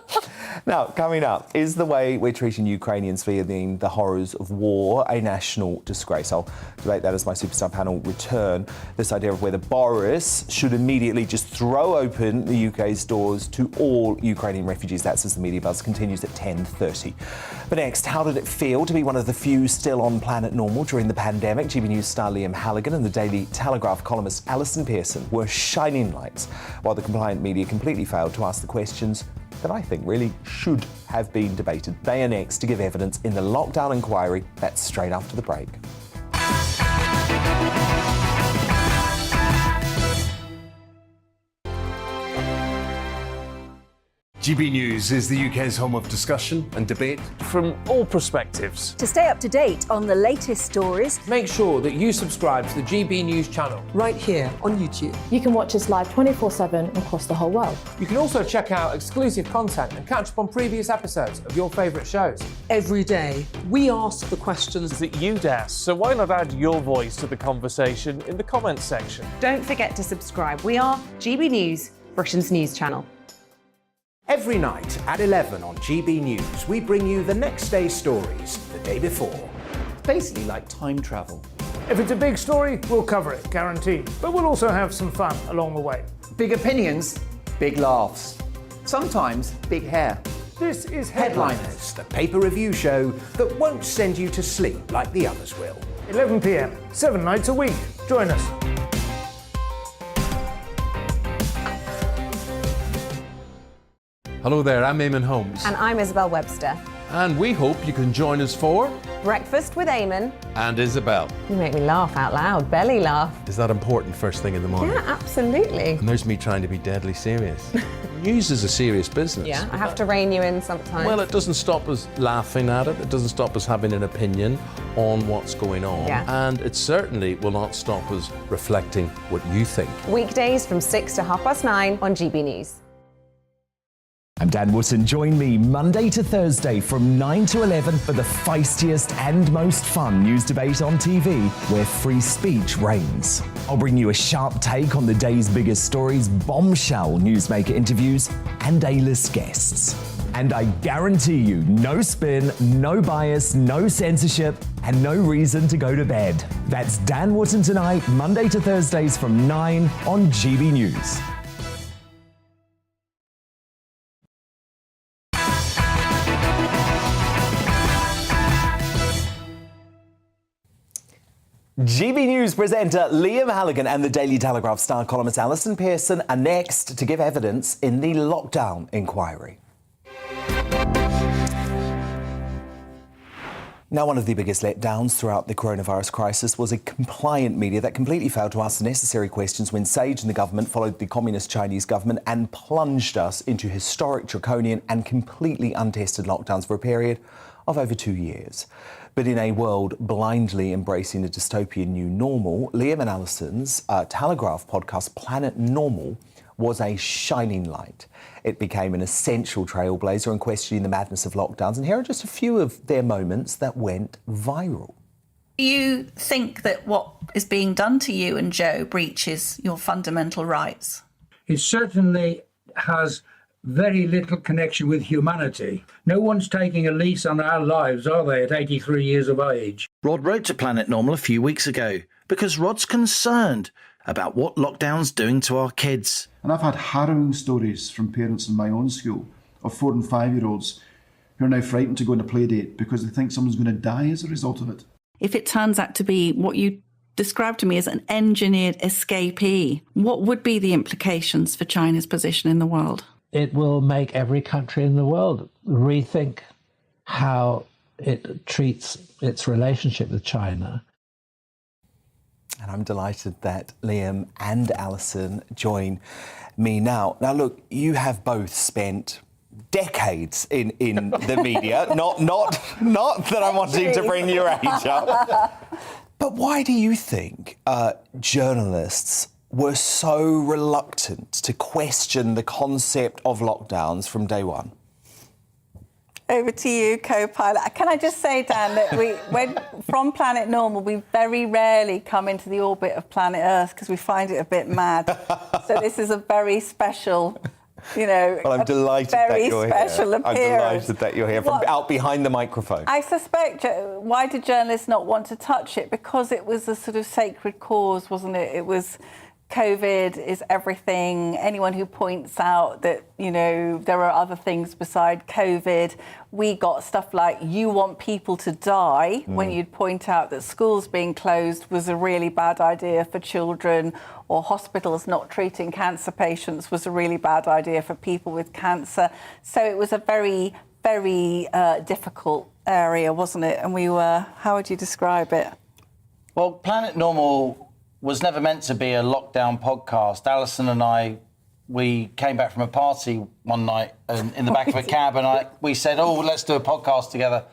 Now, coming up, is the way we're treating Ukrainians fleeing the horrors of war a national disgrace? I'll debate that as my superstar panel return. This idea of whether Boris should immediately just throw open the UK's doors to all Ukrainian refugees. That's as the media buzz continues at 10:30. But next, how did it feel to be one of the few still on planet normal during the pandemic? GBNews star Liam Halligan and the Daily Telegraph columnist Alison Pearson were shining lights, while the compliant media completely failed to ask the questions that I think really should have been debated. They are next to give evidence in the lockdown inquiry. That's straight after the break. GB News is the UK's home of discussion and debate from all perspectives. To stay up to date on the latest stories, make sure that you subscribe to the GB News channel right here on YouTube. You can watch us live 24/7 across the whole world. You can also check out exclusive content and catch up on previous episodes of your favourite shows. Every day, we ask the questions that you'd ask, so why not add your voice to the conversation in the comments section? Don't forget to subscribe. We are GB News, Britain's news channel. Every night at 11 on GB News, we bring you the next day's stories the day before. Basically like time travel. If it's a big story, we'll cover it, guaranteed. But we'll also have some fun along the way. Big opinions, big laughs. Sometimes big hair. This is Headliners, the paper review show that won't send you to sleep like the others will. 11 p.m, 7 nights a week. Join us. Hello there, I'm Eamon Holmes. And I'm Isabel Webster. And we hope you can join us for Breakfast with Eamon and Isabel. You make me laugh out loud, belly laugh. Is that important first thing in the morning? Yeah, absolutely. And there's me trying to be deadly serious. News is a serious business. Yeah, I have to rein you in sometimes. Well, it doesn't stop us laughing at it. It doesn't stop us having an opinion on what's going on. Yeah. And it certainly will not stop us reflecting what you think. Weekdays from 6 to 9:30 on GB News. I'm Dan Wootton. Join me Monday to Thursday from 9 to 11 for the feistiest and most fun news debate on TV, where free speech reigns. I'll bring you a sharp take on the day's biggest stories, bombshell newsmaker interviews, and A-list guests. And I guarantee you, no spin, no bias, no censorship, and no reason to go to bed. That's Dan Wootton tonight, Monday to Thursdays from 9 on GB News. GB News presenter Liam Halligan and the Daily Telegraph star columnist Alison Pearson are next to give evidence in the lockdown inquiry. Now, one of the biggest letdowns throughout the coronavirus crisis was a compliant media that completely failed to ask the necessary questions when Sage and the government followed the communist Chinese government and plunged us into historic, draconian and completely untested lockdowns for a period of over 2 years. But in a world blindly embracing a dystopian new normal, Liam and Alison's Telegraph podcast Planet Normal was a shining light. It became an essential trailblazer in questioning the madness of lockdowns. And here are just a few of their moments that went viral. Do you think that what is being done to you and Joe breaches your fundamental rights? It certainly has very little connection with humanity. No one's taking a lease on our lives, are they, at 83 years of age? Rod wrote to Planet Normal a few weeks ago because Rod's concerned about what lockdown's doing to our kids. And I've had harrowing stories from parents in my own school of 4 and 5-year-olds who are now frightened to go on a play date because they think someone's going to die as a result of it. If it turns out to be what you described to me as an engineered escapee, what would be the implications for China's position in the world? It will make every country in the world rethink how it treats its relationship with China. And I'm delighted that Liam and Alison join me now. Now, look, you have both spent decades in the media. Not that I'm wanting to bring your age up. But why do you think journalists were so reluctant to question the concept of lockdowns from day one? Over to you, co-pilot. Can I just say, Dan, that from Planet Normal, we very rarely come into the orbit of Planet Earth because we find it a bit mad. So this is a very special, well, I'm delighted very that you're special here. appearance. I'm delighted that you're here from out behind the microphone. I suspect, why did journalists not want to touch it? Because it was a sort of sacred cause, wasn't it? It was COVID is everything. Anyone who points out that, there are other things beside COVID, we got stuff like, you want people to die, when you'd point out that schools being closed was a really bad idea for children, or hospitals not treating cancer patients was a really bad idea for people with cancer. So it was a very, very difficult area, wasn't it? And how would you describe it? Well, Planet Normal was never meant to be a lockdown podcast. Alison and I, we came back from a party one night in the back of a cab, and we said, let's do a podcast together.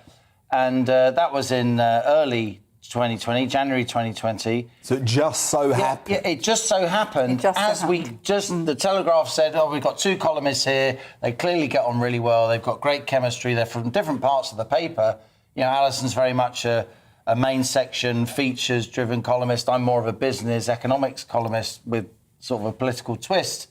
And that was in early 2020, January 2020. So it just so happened. Yeah, it just so happened. The Telegraph said, we've got two columnists here. They clearly get on really well. They've got great chemistry. They're from different parts of the paper. Alison's very much a main section, features-driven columnist. I'm more of a business economics columnist with sort of a political twist.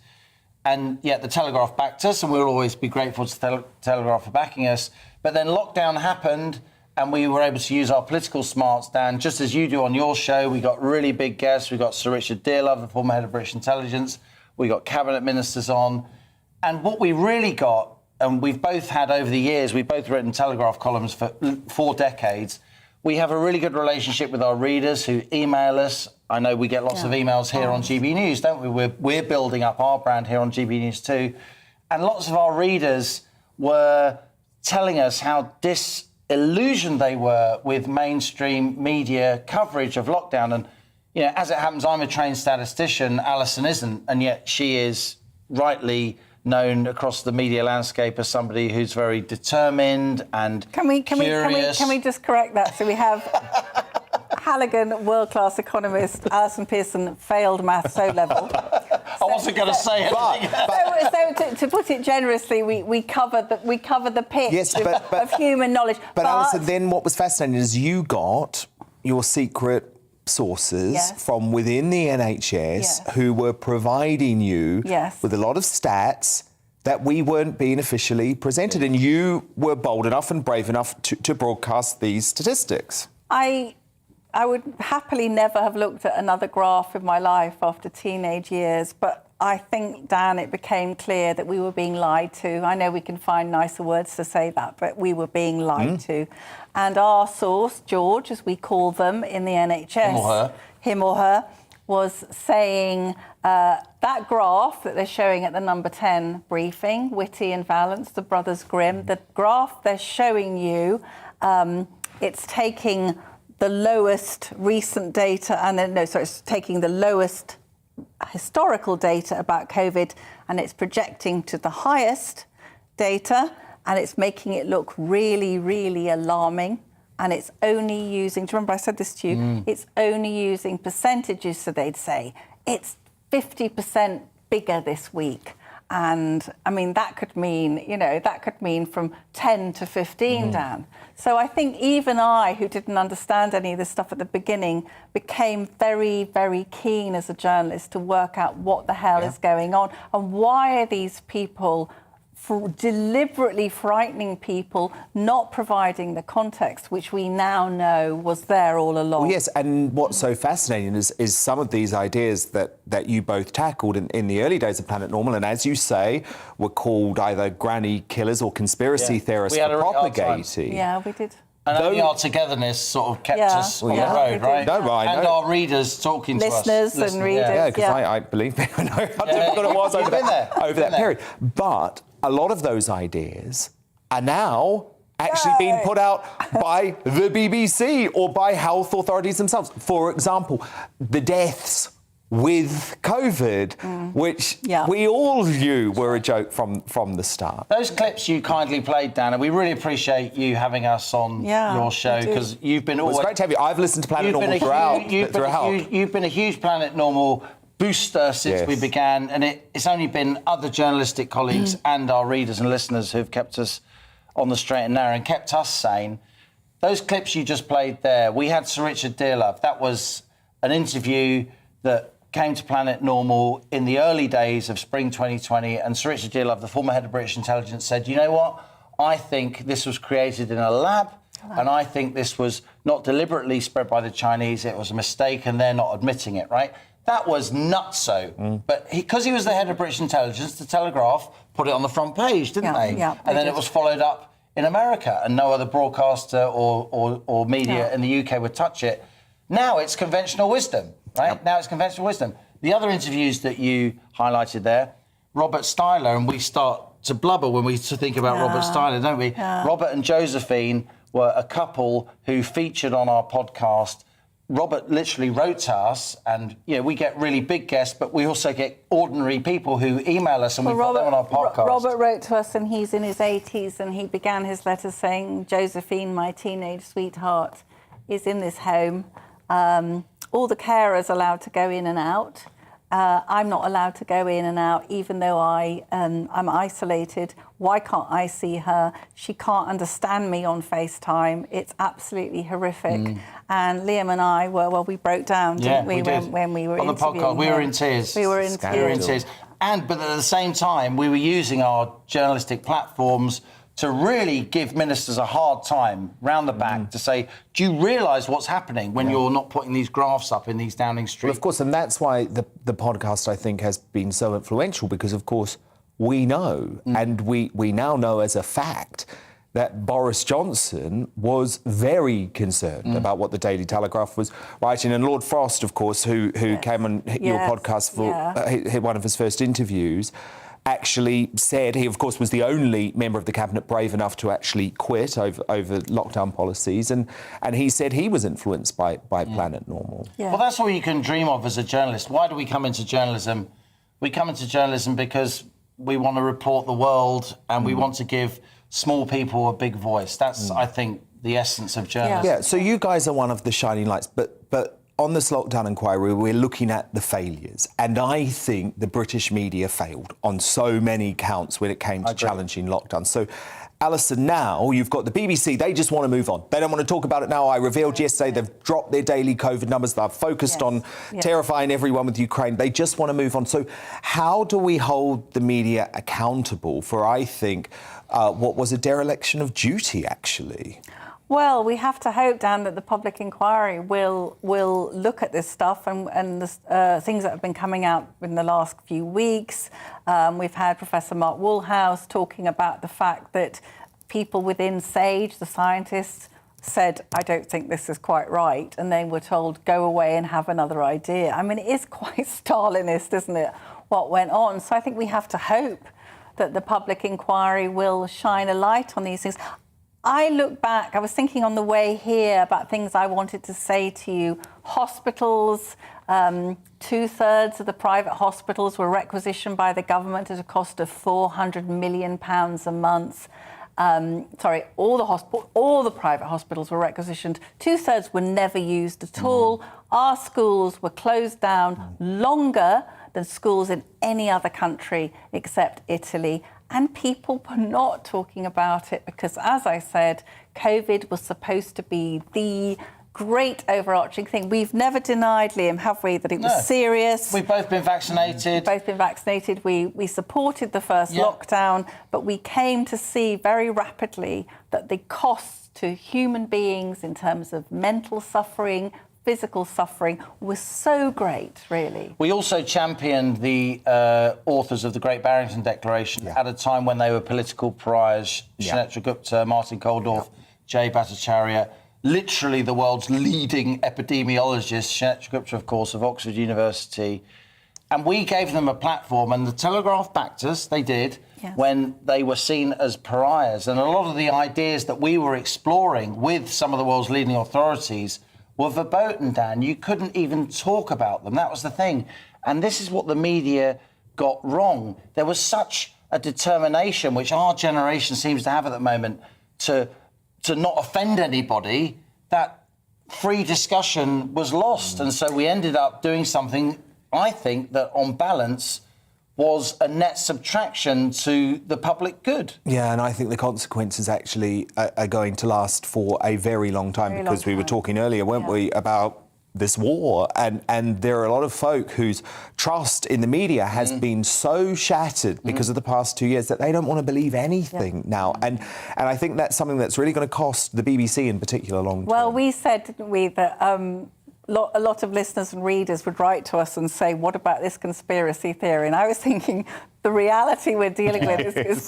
And yet the Telegraph backed us, and we'll always be grateful to the Telegraph for backing us. But then lockdown happened, and we were able to use our political smarts, Dan, just as you do on your show. We got really big guests. We got Sir Richard Dearlove, the former head of British intelligence. We got cabinet ministers on. And what we really got, and we've both had over the years, we've both written Telegraph columns for 4 decades. We have a really good relationship with our readers who email us. I know we get lots of emails here on GB News, don't we? We're building up our brand here on GB News too. And lots of our readers were telling us how disillusioned they were with mainstream media coverage of lockdown. And, as it happens, I'm a trained statistician, Alison isn't, and yet she is rightly known across the media landscape as somebody who's very determined and curious. Can we just correct that? So we have Halligan, world-class economist, Alison Pearson, failed maths O-level. I wasn't going to say anything. So to put it generously, we cover the pitch of human knowledge. But Alison, then what was fascinating is you got your secret sources from within the NHS who were providing you with a lot of stats that we weren't being officially presented, and you were bold enough and brave enough to broadcast these statistics. I would happily never have looked at another graph in my life after teenage years, but I think, Dan, it became clear that we were being lied to. I know we can find nicer words to say that, but we were being lied to. And our source, George, as we call them in the NHS, him or her, was saying that graph that they're showing at the number 10 briefing, Whitty and Valence, the Brothers Grimm, the graph they're showing you, it's taking the lowest recent data, it's taking the lowest historical data about COVID, and it's projecting to the highest data, and it's making it look really, really alarming. And it's only using, do you remember I said this to you? It's only using percentages, so they'd say it's 50% bigger this week. And I mean, that could mean from 10 to 15, Dan. So I think even I, who didn't understand any of this stuff at the beginning, became very, very keen as a journalist to work out what the hell is going on and why are these people deliberately frightening people, not providing the context, which we now know was there all along. Well, yes, and what's so fascinating is some of these ideas that you both tackled in the early days of Planet Normal, and as you say, were called either granny killers or conspiracy theorists for propagating. Yeah, we did. And only our togetherness sort of kept us on the road, right? No, right. And our readers talking to us. Listeners and readers. Yeah, because I believe me, I know how difficult it was over that period. But a lot of those ideas are now actually being put out by the BBC or by health authorities themselves. For example, the deaths with COVID, which we all knew were a joke from the start. Those clips you kindly played, Dan, and we really appreciate you having us on your show, because you've been always... It's great to have you. I've listened to Planet Normal throughout. You've been a huge Planet Normal booster since we began, and it's only been other journalistic colleagues and our readers and listeners who've kept us on the straight and narrow and kept us sane. Those clips you just played there, we had Sir Richard Dearlove. That was an interview that came to Planet Normal in the early days of spring 2020, and Sir Richard Dearlove, the former head of British intelligence, said, you know what, I think this was created in a lab, and I think this was not deliberately spread by the Chinese, it was a mistake, and they're not admitting it, right? That was nutso. But because he was the head of British intelligence, the Telegraph put it on the front page, didn't they? Yeah, and then it was followed up in America, and no other broadcaster or media in the UK would touch it. Now it's conventional wisdom, right? Now it's conventional wisdom. The other interviews that you highlighted there, Robert Styler, and we start to blubber when we think about Robert Styler, don't we? Robert and Josephine were a couple who featured on our podcast. Robert literally wrote to us, and we get really big guests, but we also get ordinary people who email us, and we've got them on our podcast. Robert wrote to us, and he's in his 80s, and he began his letter saying, Josephine, my teenage sweetheart, is in this home. All the carers are allowed to go in and out. I'm not allowed to go in and out, even though I'm isolated. Why can't I see her? She can't understand me on FaceTime. It's absolutely horrific. And Liam and I we broke down, didn't we, when we were on the podcast? We were in tears. We were in tears. But at the same time, we were using our journalistic platforms to really give ministers a hard time round the back to say, do you realise what's happening when you're not putting these graphs up in these Downing Street? Well, of course, and that's why the podcast, I think, has been so influential, because, of course, we know, and we now know as a fact, that Boris Johnson was very concerned about what the Daily Telegraph was writing. And Lord Frost, of course, who came on your podcast for one of his first interviews, actually said he, of course, was the only member of the cabinet brave enough to actually quit over lockdown policies, and he said he was influenced by Planet Normal. Well, that's all you can dream of as a journalist. Why do we come into journalism? We come into journalism because we want to report the world, and we want to give small people a big voice. That's, I think, the essence of journalism. Yeah, so you guys are one of the shining lights, but on this lockdown inquiry, we're looking at the failures. And I think the British media failed on so many counts when it came to challenging lockdown. So, Alison, now you've got the BBC, they just want to move on. They don't want to talk about it now. I revealed yesterday they've dropped their daily COVID numbers. They're focused on terrifying everyone with Ukraine. They just want to move on. So how do we hold the media accountable for, I think, what was a dereliction of duty, actually? Well, we have to hope, Dan, that the public inquiry will look at this stuff and the things that have been coming out in the last few weeks. We've had Professor Mark Woolhouse talking about the fact that people within SAGE, the scientists, said, I don't think this is quite right, and they were told, go away and have another idea. I mean, it is quite Stalinist, isn't it, what went on? So I think we have to hope that the public inquiry will shine a light on these things. I look back, I was thinking on the way here about things I wanted to say to you. Hospitals, 2/3 of the private hospitals were requisitioned by the government at a cost of £400 million a month. All the private hospitals were requisitioned. 2/3 were never used at all. Our schools were closed down longer than schools in any other country except Italy. And people were not talking about it because, as I said, COVID was supposed to be the great overarching thing. We've never denied, Liam, have we, that it was serious? We've both been vaccinated. We supported the first lockdown, but we came to see very rapidly that the costs to human beings in terms of mental suffering, physical suffering was so great, really. We also championed the authors of the Great Barrington Declaration at a time when they were political pariahs. Shanatra Gupta, Martin Kulldorff, Jay Bhattacharya, literally the world's leading epidemiologist, Shanatra Gupta, of course, of Oxford University. And we gave them a platform, and the Telegraph backed us, they did, when they were seen as pariahs. And a lot of the ideas that we were exploring with some of the world's leading authorities were verboten, Dan. You couldn't even talk about them. That was the thing. And this is what the media got wrong. There was such a determination, which our generation seems to have at the moment, to not offend anybody, that free discussion was lost. And so we ended up doing something, I think, that on balance was a net subtraction to the public good. Yeah, and I think the consequences actually are going to last for a very long time because we were talking earlier, weren't we, about this war, and there are a lot of folk whose trust in the media has been so shattered because of the past 2 years that they don't want to believe anything now, and I think that's something that's really going to cost the BBC in particular long term. Well, we said, didn't we, that a lot of listeners and readers would write to us and say, what about this conspiracy theory? And I was thinking, the reality we're dealing with is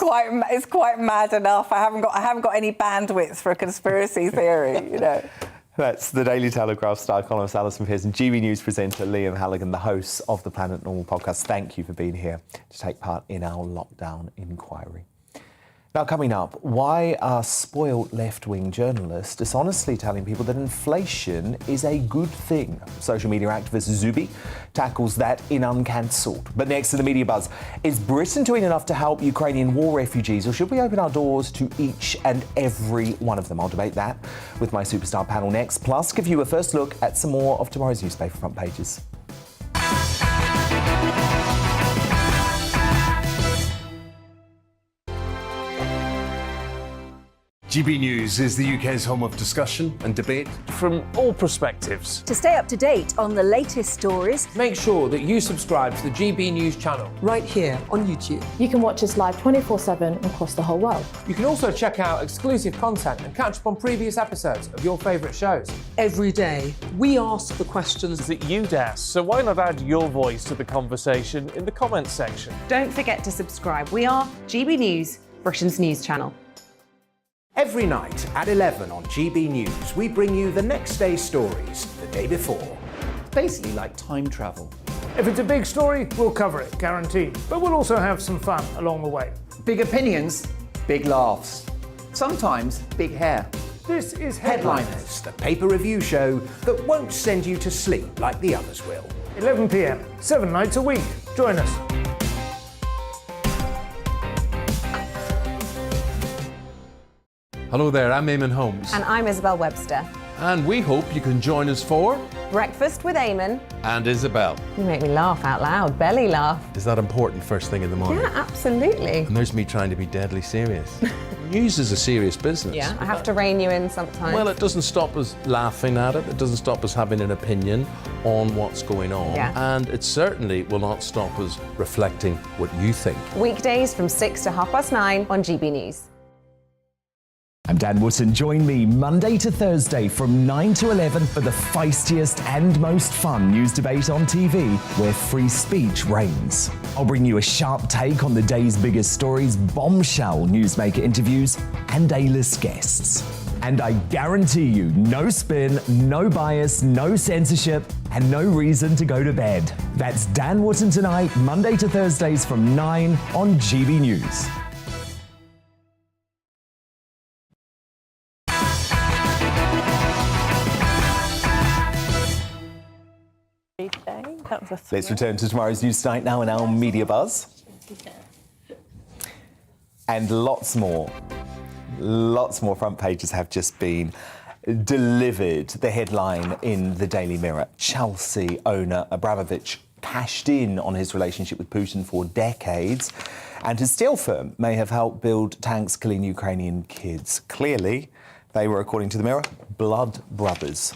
quite mad enough. I haven't got any bandwidth for a conspiracy theory, you know. That's the Daily Telegraph star columnist Alison Pearce and GB News presenter Liam Halligan, the hosts of the Planet Normal podcast. Thank you for being here to take part in our lockdown inquiry. Now, coming up, why are spoiled left-wing journalists dishonestly telling people that inflation is a good thing? Social media activist Zubi tackles that in Uncancelled. But next to the media buzz, is Britain doing enough to help Ukrainian war refugees, or should we open our doors to each and every one of them? I'll debate that with my superstar panel next, plus give you a first look at some more of tomorrow's newspaper front pages. GB News is the UK's home of discussion and debate from all perspectives. To stay up to date on the latest stories, make sure that you subscribe to the GB News channel right here on YouTube. You can watch us live 24/7 across the whole world. You can also check out exclusive content and catch up on previous episodes of your favourite shows. Every day, we ask the questions that you'd ask, so why not add your voice to the conversation in the comments section? Don't forget to subscribe. We are GB News, Britain's news channel. Every night at 11 on GB News, we bring you the next day's stories the day before. Basically like time travel. If it's a big story, we'll cover it, guaranteed. But we'll also have some fun along the way. Big opinions, big laughs. Sometimes big hair. This is Headliners, the paper review show that won't send you to sleep like the others will. 11 p.m, 7 nights a week. Join us. Hello there, I'm Eamon Holmes. And I'm Isabel Webster. And we hope you can join us for Breakfast with Eamon and Isabel. You make me laugh out loud, belly laugh. Is that important first thing in the morning? Yeah, absolutely. And there's me trying to be deadly serious. News is a serious business. Yeah, I have to rein you in sometimes. Well, it doesn't stop us laughing at it. It doesn't stop us having an opinion on what's going on. Yeah. And it certainly will not stop us reflecting what you think. Weekdays from 6 to 9:30 on GB News. I'm Dan Wootton. Join me Monday to Thursday from 9 to 11 for the feistiest and most fun news debate on TV, where free speech reigns. I'll bring you a sharp take on the day's biggest stories, bombshell newsmaker interviews, and A-list guests. And I guarantee you, no spin, no bias, no censorship, and no reason to go to bed. That's Dan Wootton tonight, Monday to Thursdays from 9 on GB News. Let's return to tomorrow's news tonight now in our media buzz. And lots more front pages have just been delivered. The headline in the Daily Mirror: Chelsea owner Abramovich cashed in on his relationship with Putin for decades, and his steel firm may have helped build tanks killing Ukrainian kids. Clearly, they were, according to the Mirror, blood brothers.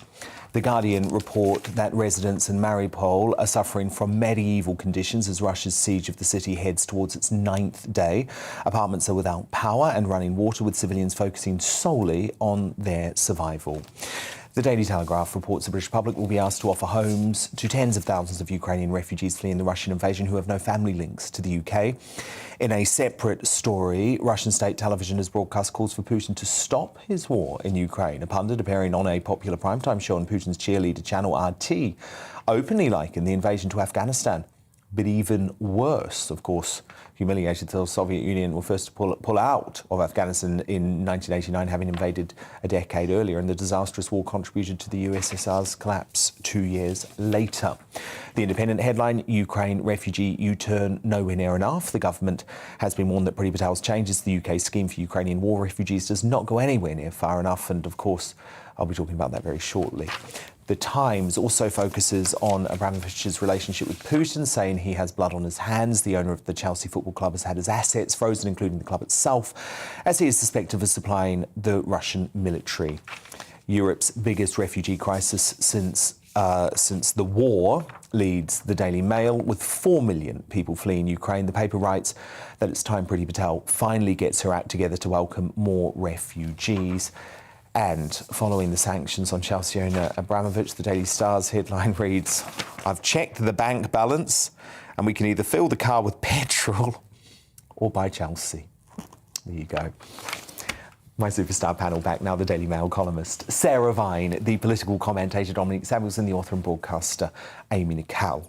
The Guardian report that residents in Mariupol are suffering from medieval conditions as Russia's siege of the city heads towards its 9th day. Apartments are without power and running water, with civilians focusing solely on their survival. The Daily Telegraph reports the British public will be asked to offer homes to tens of thousands of Ukrainian refugees fleeing the Russian invasion who have no family links to the UK. In a separate story, Russian state television has broadcast calls for Putin to stop his war in Ukraine. A pundit appearing on a popular primetime show on Putin's cheerleader channel RT openly likened the invasion to Afghanistan. But even worse, of course, humiliated the Soviet Union were first to pull out of Afghanistan in 1989, having invaded a decade earlier, and the disastrous war contributed to the USSR's collapse 2 years later. The Independent headline: Ukraine refugee U-turn nowhere near enough. The government has been warned that Priti Patel's changes to the UK scheme for Ukrainian war refugees does not go anywhere near far enough, and of course, I'll be talking about that very shortly. The Times also focuses on Abramovich's relationship with Putin, saying he has blood on his hands. The owner of the Chelsea Football Club has had his assets frozen, including the club itself, as he is suspected of supplying the Russian military. Europe's biggest refugee crisis since the war leads the Daily Mail, with 4 million people fleeing Ukraine. The paper writes that it's time Priti Patel finally gets her act together to welcome more refugees. And following the sanctions on Chelsea owner Abramovich, the Daily Star's headline reads, "I've checked the bank balance and we can either fill the car with petrol or buy Chelsea." There you go. My superstar panel back now, the Daily Mail columnist Sarah Vine, the political commentator Dominic Samuelson, the author and broadcaster Amy Nicol.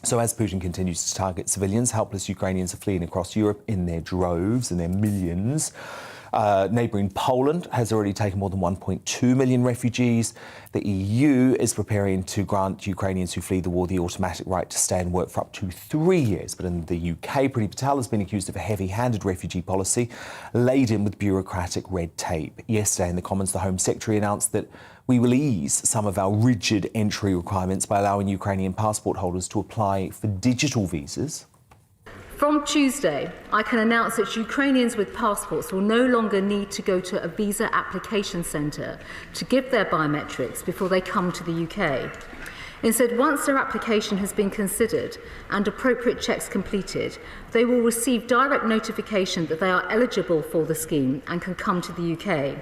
So as Putin continues to target civilians, helpless Ukrainians are fleeing across Europe in their droves, in their millions. Neighbouring Poland has already taken more than 1.2 million refugees. The EU is preparing to grant Ukrainians who flee the war the automatic right to stay and work for up to 3 years. But in the UK, Priti Patel has been accused of a heavy-handed refugee policy laden with bureaucratic red tape. Yesterday in the Commons, the Home Secretary announced that we will ease some of our rigid entry requirements by allowing Ukrainian passport holders to apply for digital visas. From Tuesday, I can announce that Ukrainians with passports will no longer need to go to a visa application centre to give their biometrics before they come to the UK. Instead, once their application has been considered and appropriate checks completed, they will receive direct notification that they are eligible for the scheme and can come to the UK.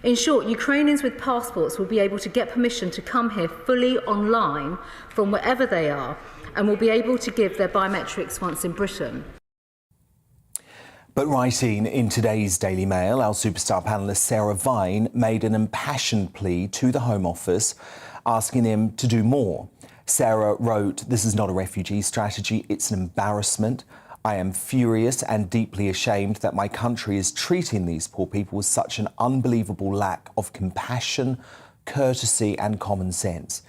In short, Ukrainians with passports will be able to get permission to come here fully online from wherever they are, and will be able to give their biometrics once in Britain. But writing in today's Daily Mail, our superstar panellist Sarah Vine made an impassioned plea to the Home Office, asking them to do more. Sarah wrote, "This is not a refugee strategy, it's an embarrassment. I am furious and deeply ashamed that my country is treating these poor people with such an unbelievable lack of compassion, courtesy and common sense."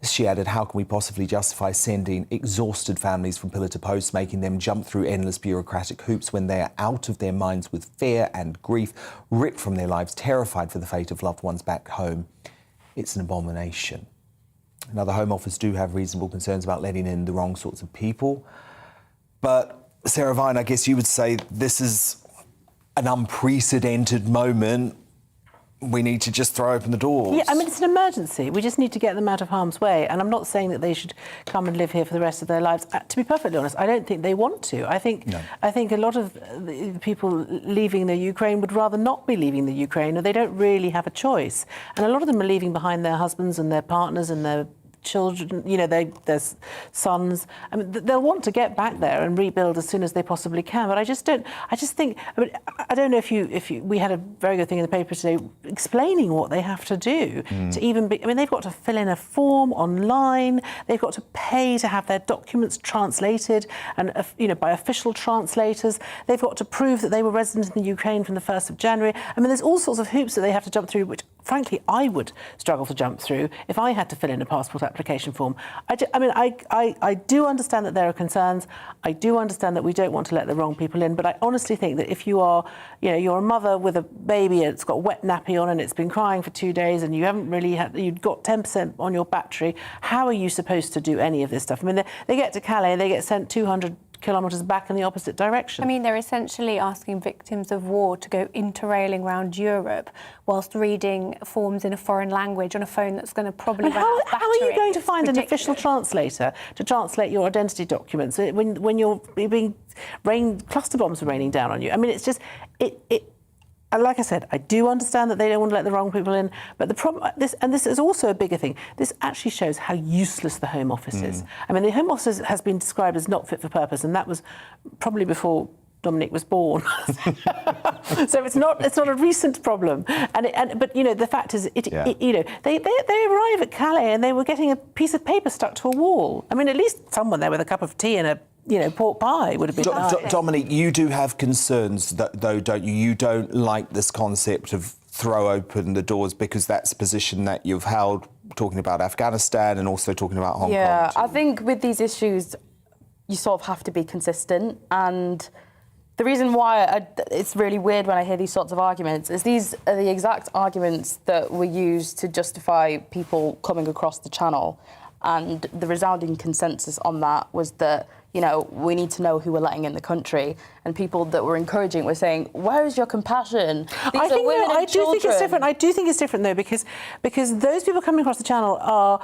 She added, "How can we possibly justify sending exhausted families from pillar to post, making them jump through endless bureaucratic hoops when they are out of their minds with fear and grief, ripped from their lives, terrified for the fate of loved ones back home? It's an abomination." Now, the Home Office do have reasonable concerns about letting in the wrong sorts of people. But, Sarah Vine, I guess you would say this is an unprecedented moment. We need to just throw open the doors. Yeah, I mean, it's an emergency. We just need to get them out of harm's way. And I'm not saying that they should come and live here for the rest of their lives. To be perfectly honest, I don't think they want to. I think a lot of the people leaving the Ukraine would rather not be leaving the Ukraine, or they don't really have a choice. And a lot of them are leaving behind their husbands and their partners and their children, you know, their sons. I mean, they'll want to get back there and rebuild as soon as they possibly can. But I just think, I don't know if we had a very good thing in the paper today explaining what they have to do to even be, I mean, they've got to fill in a form online, they've got to pay to have their documents translated and, you know, by official translators. They've got to prove that they were resident in the Ukraine from the 1st of January. I mean, there's all sorts of hoops that they have to jump through, which frankly, I would struggle to jump through if I had to fill in a passport application form. I do understand that there are concerns. I do understand that we don't want to let the wrong people in, but I honestly think that if you are, you know, you're a mother with a baby and it's got a wet nappy on and it's been crying for 2 days and you haven't really you've got 10% on your battery, how are you supposed to do any of this stuff? I mean, they get to Calais, they get sent 200 kilometres back in the opposite direction. I mean, they're essentially asking victims of war to go interrailing around Europe whilst reading forms in a foreign language on a phone that's going to probably run out of battery. How are you going to find an official translator to translate your identity documents when you're being cluster bombs are raining down on you? I mean, it's just like I said, I do understand that they don't want to let the wrong people in, but the problem, this is also a bigger thing, this actually shows how useless the Home Office is. I mean, the Home Office has been described as not fit for purpose, and that was probably before Dominic was born. So it's not a recent problem. But you know, the fact is, you know, they arrive at Calais and they were getting a piece of paper stuck to a wall. I mean, at least someone there with a cup of tea and a pork pie would have been nice. Dominic, you do have concerns, though, don't you? You don't like this concept of throw open the doors because that's a position that you've held, talking about Afghanistan and also talking about Hong Kong. Yeah, I think with these issues, you sort of have to be consistent, and the reason why it's really weird when I hear these sorts of arguments is these are the exact arguments that were used to justify people coming across the channel. And the resounding consensus on that was that, you know, we need to know who we're letting in the country. And people that were encouraging were saying, where is your compassion? I do think it's different. I do think it's different, though, because those people coming across the channel are...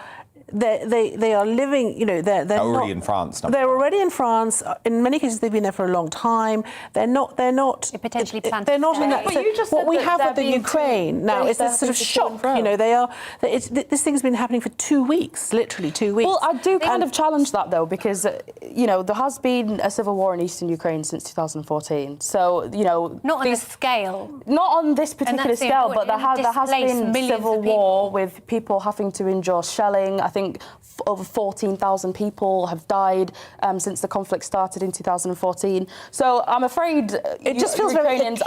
They are living, you know, they're already in France. They're already in France. In many cases, they've been there for a long time. They're not. They potentially plan They're not in that. But you just what said we that have they're with the being Ukraine now is this sort of shock. You know, they are. This thing's been happening for 2 weeks, literally 2 weeks. Well, I do kind of challenge that, though, because you know there has been a civil war in eastern Ukraine since 2014. So you know, not on this scale, not on this particular scale, but there has been civil war with people having to endure shelling. I think over 14,000 people have died since the conflict started in 2014. So I'm afraid it just feels very acute.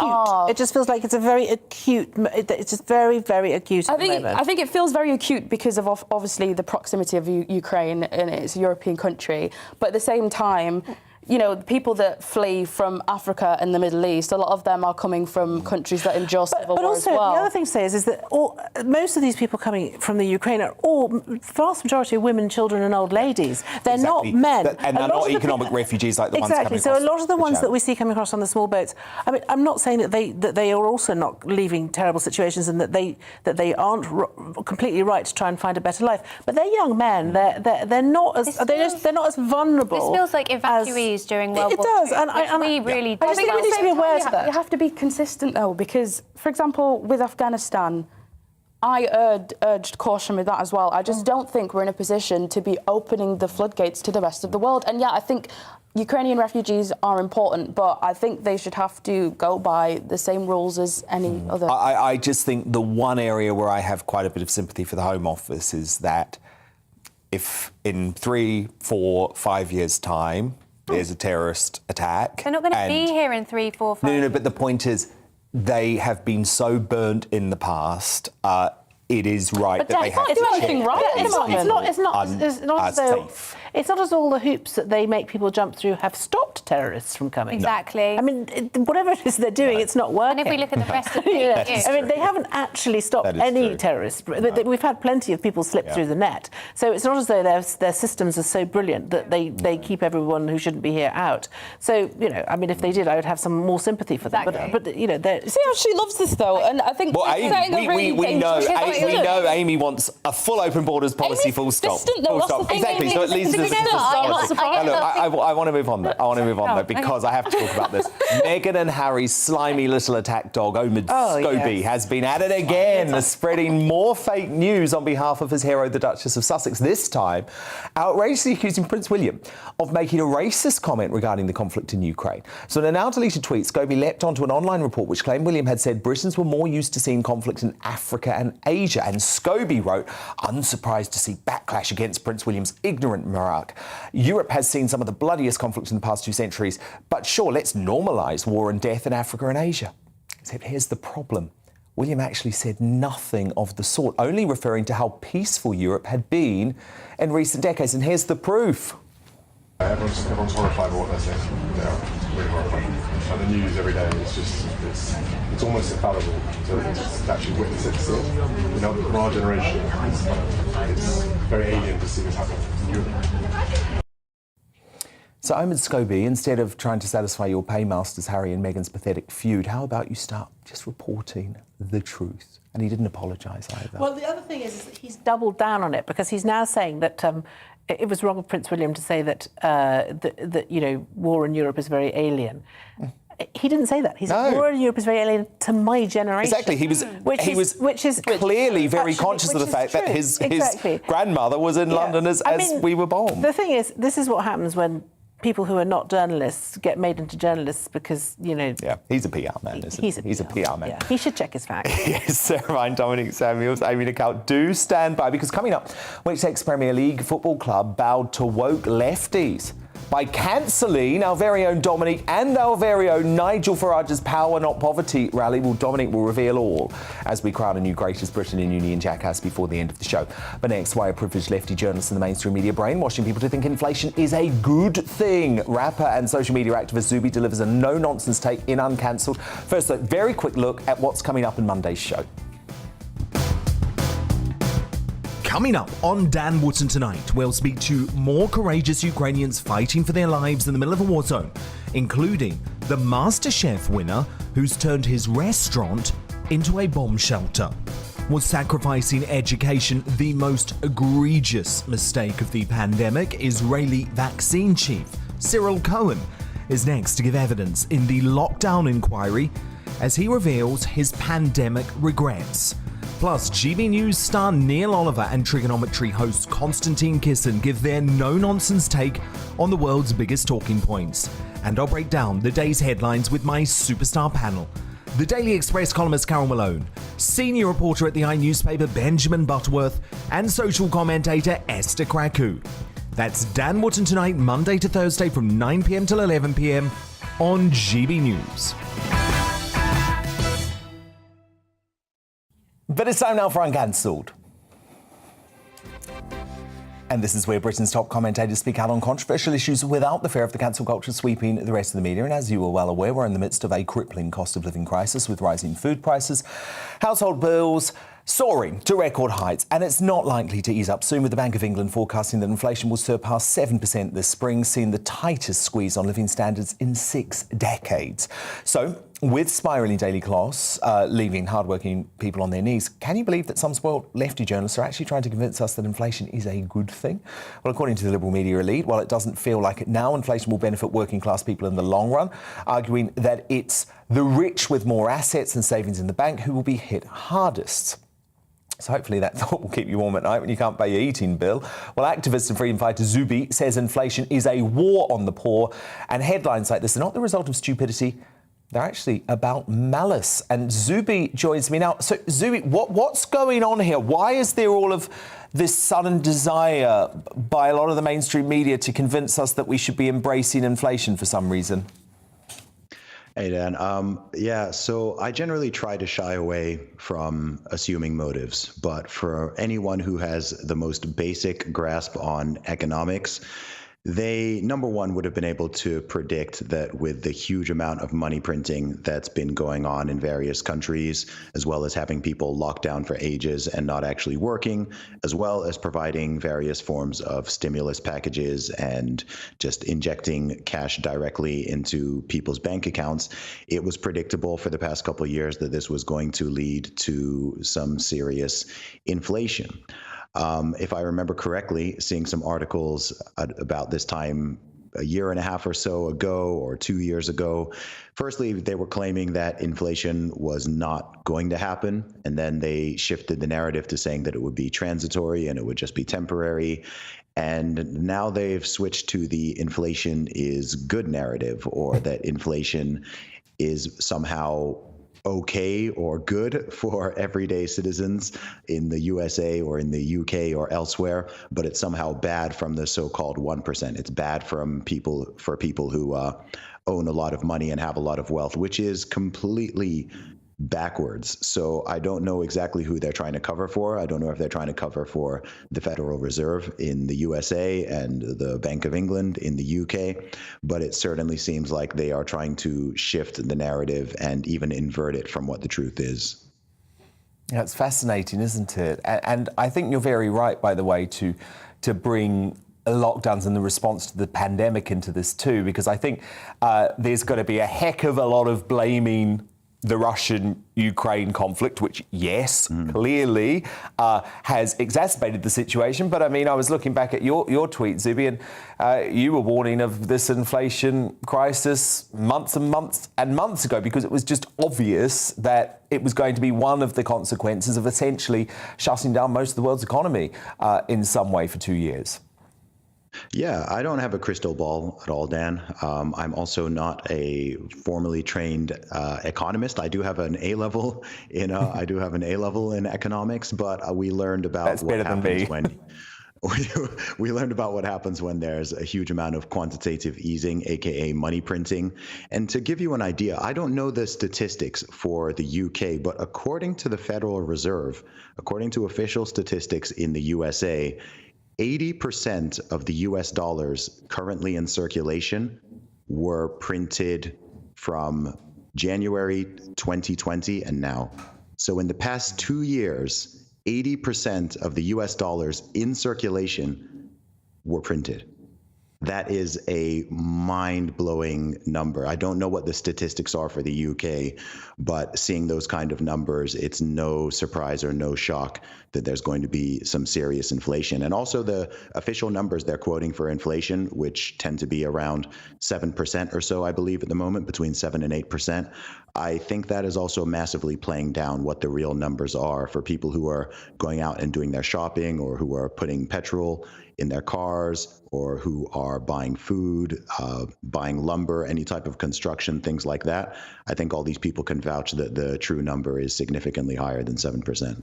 It just feels like it's a very acute. It's just very, very acute at the moment. I think it feels very acute because of obviously the proximity of Ukraine, and it's a European country. But at the same time, you know, the people that flee from Africa and the Middle East, a lot of them are coming from countries that endure civil war as well. But also, the other thing to say is that most of these people coming from the Ukraine are all, vast majority of women, children and old ladies. They're not men. And they're not economic refugees like the ones coming across. So a lot of the ones that we see coming across on the small boats, I mean, I'm not saying that they are also not leaving terrible situations and that they aren't completely right to try and find a better life. But they're young men. They're not as vulnerable. This feels like evacuees during World War II. It does, and we really. I think we need to be aware of that. You have to be consistent, though, because, for example, with Afghanistan, I urged caution with that as well. I just don't think we're in a position to be opening the floodgates to the rest of the world. And yeah, I think Ukrainian refugees are important, but I think they should have to go by the same rules as any other. I just think the one area where I have quite a bit of sympathy for the Home Office is that if in 3, 4, 5 years' time there's a terrorist attack... They're not going to be here in 3, 4, 5 years. No, but the point is they have been so burnt in the past, it is right that they have to check It's not as all the hoops that they make people jump through have stopped terrorists from coming. Exactly. I mean, whatever it is they're doing, it's not working. And if we look at the rest of the I mean, they haven't actually stopped any terrorists. We've had plenty of people slip through the net. So it's not as though their systems are so brilliant that they keep everyone who shouldn't be here out. So, you know, I mean, if they did, I would have some more sympathy for them. But you know, see how she loves this, though, and I think we know Amy wants a full open borders policy. Full stop. Exactly. So it leads to I want to move on though. Because I have to talk about this. Meghan and Harry's slimy little attack dog, Scobie, has been at it again, spreading more fake news on behalf of his hero, the Duchess of Sussex. This time, outrageously accusing Prince William of making a racist comment regarding the conflict in Ukraine. So in a now deleted tweet, Scobie leapt onto an online report which claimed William had said Britons were more used to seeing conflict in Africa and Asia. And Scobie wrote, unsurprised to see backlash against Prince William's ignorant remark. Europe has seen some of the bloodiest conflicts in the past 2 centuries, but sure, let's normalise war and death in Africa and Asia. Except here's the problem. William actually said nothing of the sort, only referring to how peaceful Europe had been in recent decades. And here's the proof. Everyone's horrified by what they're saying. They are really horrified. And the news every day is just, it's almost infallible to actually witness it. So, you know, from our generation, it's very alien to see this happen in Europe. So, Omid Scobie, instead of trying to satisfy your paymasters, Harry and Meghan's pathetic feud, how about you start just reporting the truth? And he didn't apologise either. Well, the other thing is that he's doubled down on it because he's now saying that it was wrong of Prince William to say that that you know, war in Europe is very alien. He didn't say that. He said war in Europe is very alien to my generation. Exactly. He was clearly very conscious of the fact that his grandmother was in London as we were born. The thing is, this is what happens when people who are not journalists get made into journalists because, you know... Yeah, he's a PR man, isn't he? He's a PR man. Yeah. He should check his facts. Yes, Sarah Ryan, Dominic Samuels, Amy Nicole, do stand by, because coming up, Wessex Premier League Football Club bowed to woke lefties by cancelling our very own Dominic and our very own Nigel Farage's Power Not Poverty rally. Well, Dominic will reveal all as we crown a new Greatest Britain in Union jackass before the end of the show. But next, why a privileged lefty journalist in the mainstream media brainwashing people to think inflation is a good thing. Rapper and social media activist Zubi delivers a no-nonsense take in Uncancelled. First, a very quick look at what's coming up in Monday's show. Coming up on Dan Wootton tonight, we'll speak to more courageous Ukrainians fighting for their lives in the middle of a war zone, including the MasterChef winner who's turned his restaurant into a bomb shelter. Was sacrificing education the most egregious mistake of the pandemic? Israeli vaccine chief Cyril Cohen is next to give evidence in the lockdown inquiry as he reveals his pandemic regrets. Plus, GBNews star Neil Oliver and trigonometry host Konstantin Kisin give their no-nonsense take on the world's biggest talking points. And I'll break down the day's headlines with my superstar panel. The Daily Express columnist Carol Malone, senior reporter at the newspaper Benjamin Butterworth, and social commentator Esther Kraku. That's Dan Wootton tonight, Monday to Thursday from 9 p.m. till 11 p.m. on GB News. But it's time now for Uncancelled. And this is where Britain's top commentators speak out on controversial issues without the fear of the cancel culture sweeping the rest of the media. And as you are well aware, we're in the midst of a crippling cost of living crisis with rising food prices, household bills soaring to record heights, and it's not likely to ease up soon, with the Bank of England forecasting that inflation will surpass 7% this spring, seeing the tightest squeeze on living standards in 6 decades. So, with spiralling daily costs leaving hardworking people on their knees, can you believe that some spoiled lefty journalists are actually trying to convince us that inflation is a good thing? Well, according to the liberal media elite, while it doesn't feel like it now, inflation will benefit working class people in the long run, arguing that it's the rich with more assets and savings in the bank who will be hit hardest. So hopefully that thought will keep you warm at night when you can't pay your eating bill. Well, activist and freedom fighter Zubi says inflation is a war on the poor, and headlines like this are not the result of stupidity. They're actually about malice. And Zubi joins me now. So, Zubi, what's going on here? Why is there all of this sudden desire by a lot of the mainstream media to convince us that we should be embracing inflation for some reason? Hey, Dan. So I generally try to shy away from assuming motives. But for anyone who has the most basic grasp on economics, they, number one, would have been able to predict that with the huge amount of money printing that's been going on in various countries, as well as having people locked down for ages and not actually working, as well as providing various forms of stimulus packages and just injecting cash directly into people's bank accounts, it was predictable for the past couple of years that this was going to lead to some serious inflation. If I remember correctly, seeing some articles about this time a year and a half or so ago, or 2 years ago, firstly, they were claiming that inflation was not going to happen, and then they shifted the narrative to saying that it would be transitory and it would just be temporary. And now they've switched to the inflation is good narrative, or that inflation is somehow okay or good for everyday citizens in the USA or in the UK or elsewhere, but it's somehow bad from the so-called 1%. It's bad for people who own a lot of money and have a lot of wealth, which is completely backwards. So I don't know exactly who they're trying to cover for. I don't know if they're trying to cover for the Federal Reserve in the USA and the Bank of England in the UK, but it certainly seems like they are trying to shift the narrative and even invert it from what the truth is. Yeah, it's fascinating, isn't it? And I think you're very right, by the way, to bring lockdowns and the response to the pandemic into this too, because I think there's got to be a heck of a lot of blaming the Russian-Ukraine conflict, which, yes, clearly has exacerbated the situation. But I mean, I was looking back at your tweet, Zubi, and you were warning of this inflation crisis months and months and months ago, because it was just obvious that it was going to be one of the consequences of essentially shutting down most of the world's economy in some way for 2 years. Yeah, I don't have a crystal ball at all, Dan. I'm also not a formally trained economist. I do have an A-level in economics, but we learned about what happens when We learned about what happens when there's a huge amount of quantitative easing, aka money printing. And to give you an idea, I don't know the statistics for the UK, but according to the Federal Reserve, according to official statistics in the USA, 80% of the US dollars currently in circulation were printed from January 2020 and now. So in the past 2 years, 80% of the US dollars in circulation were printed. That is a mind-blowing number. I don't know what the statistics are for the UK, but seeing those kind of numbers, it's no surprise or no shock that there's going to be some serious inflation. And also the official numbers they're quoting for inflation, which tend to be around 7% or so, I believe, at the moment, between 7 and 8%. I think that is also massively playing down what the real numbers are for people who are going out and doing their shopping, or who are putting petrol in their cars, or who are buying food, buying lumber, any type of construction, things like that. I think all these people can vouch that the true number is significantly higher than 7%.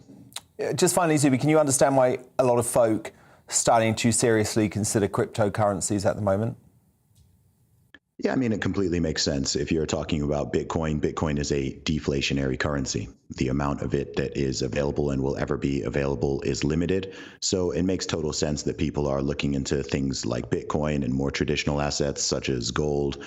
Just finally, Zubi, can you understand why a lot of folk are starting to seriously consider cryptocurrencies at the moment? Yeah, I mean, it completely makes sense. If you're talking about Bitcoin, Bitcoin is a deflationary currency. The amount of it that is available and will ever be available is limited. So it makes total sense that people are looking into things like Bitcoin and more traditional assets such as gold,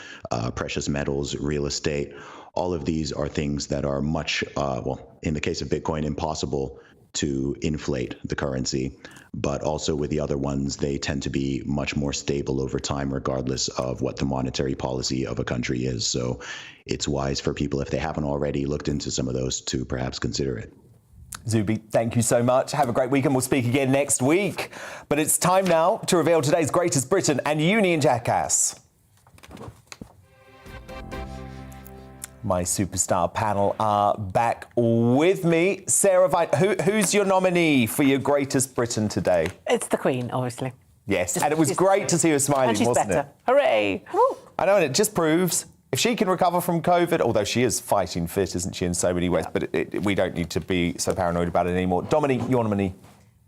precious metals, real estate. All of these are things that are much, well, in the case of Bitcoin, impossible to inflate the currency. But also with the other ones, they tend to be much more stable over time, regardless of what the monetary policy of a country is. So it's wise for people, if they haven't already looked into some of those, to perhaps consider it. Zubi, thank you so much. Have a great week, and we'll speak again next week. But it's time now to reveal today's Greatest Britain and Union Jackass. My superstar panel are back with me. Sarah Vine, who's your nominee for your Greatest Britain today? It's the Queen, obviously. Yes, and it was great to see her smiling, and she's wasn't better. it? Hooray! Woo. I know, and it just proves if she can recover from COVID, although she is fighting fit, isn't she, in so many ways, but we don't need to be so paranoid about it anymore. Dominique, your nominee.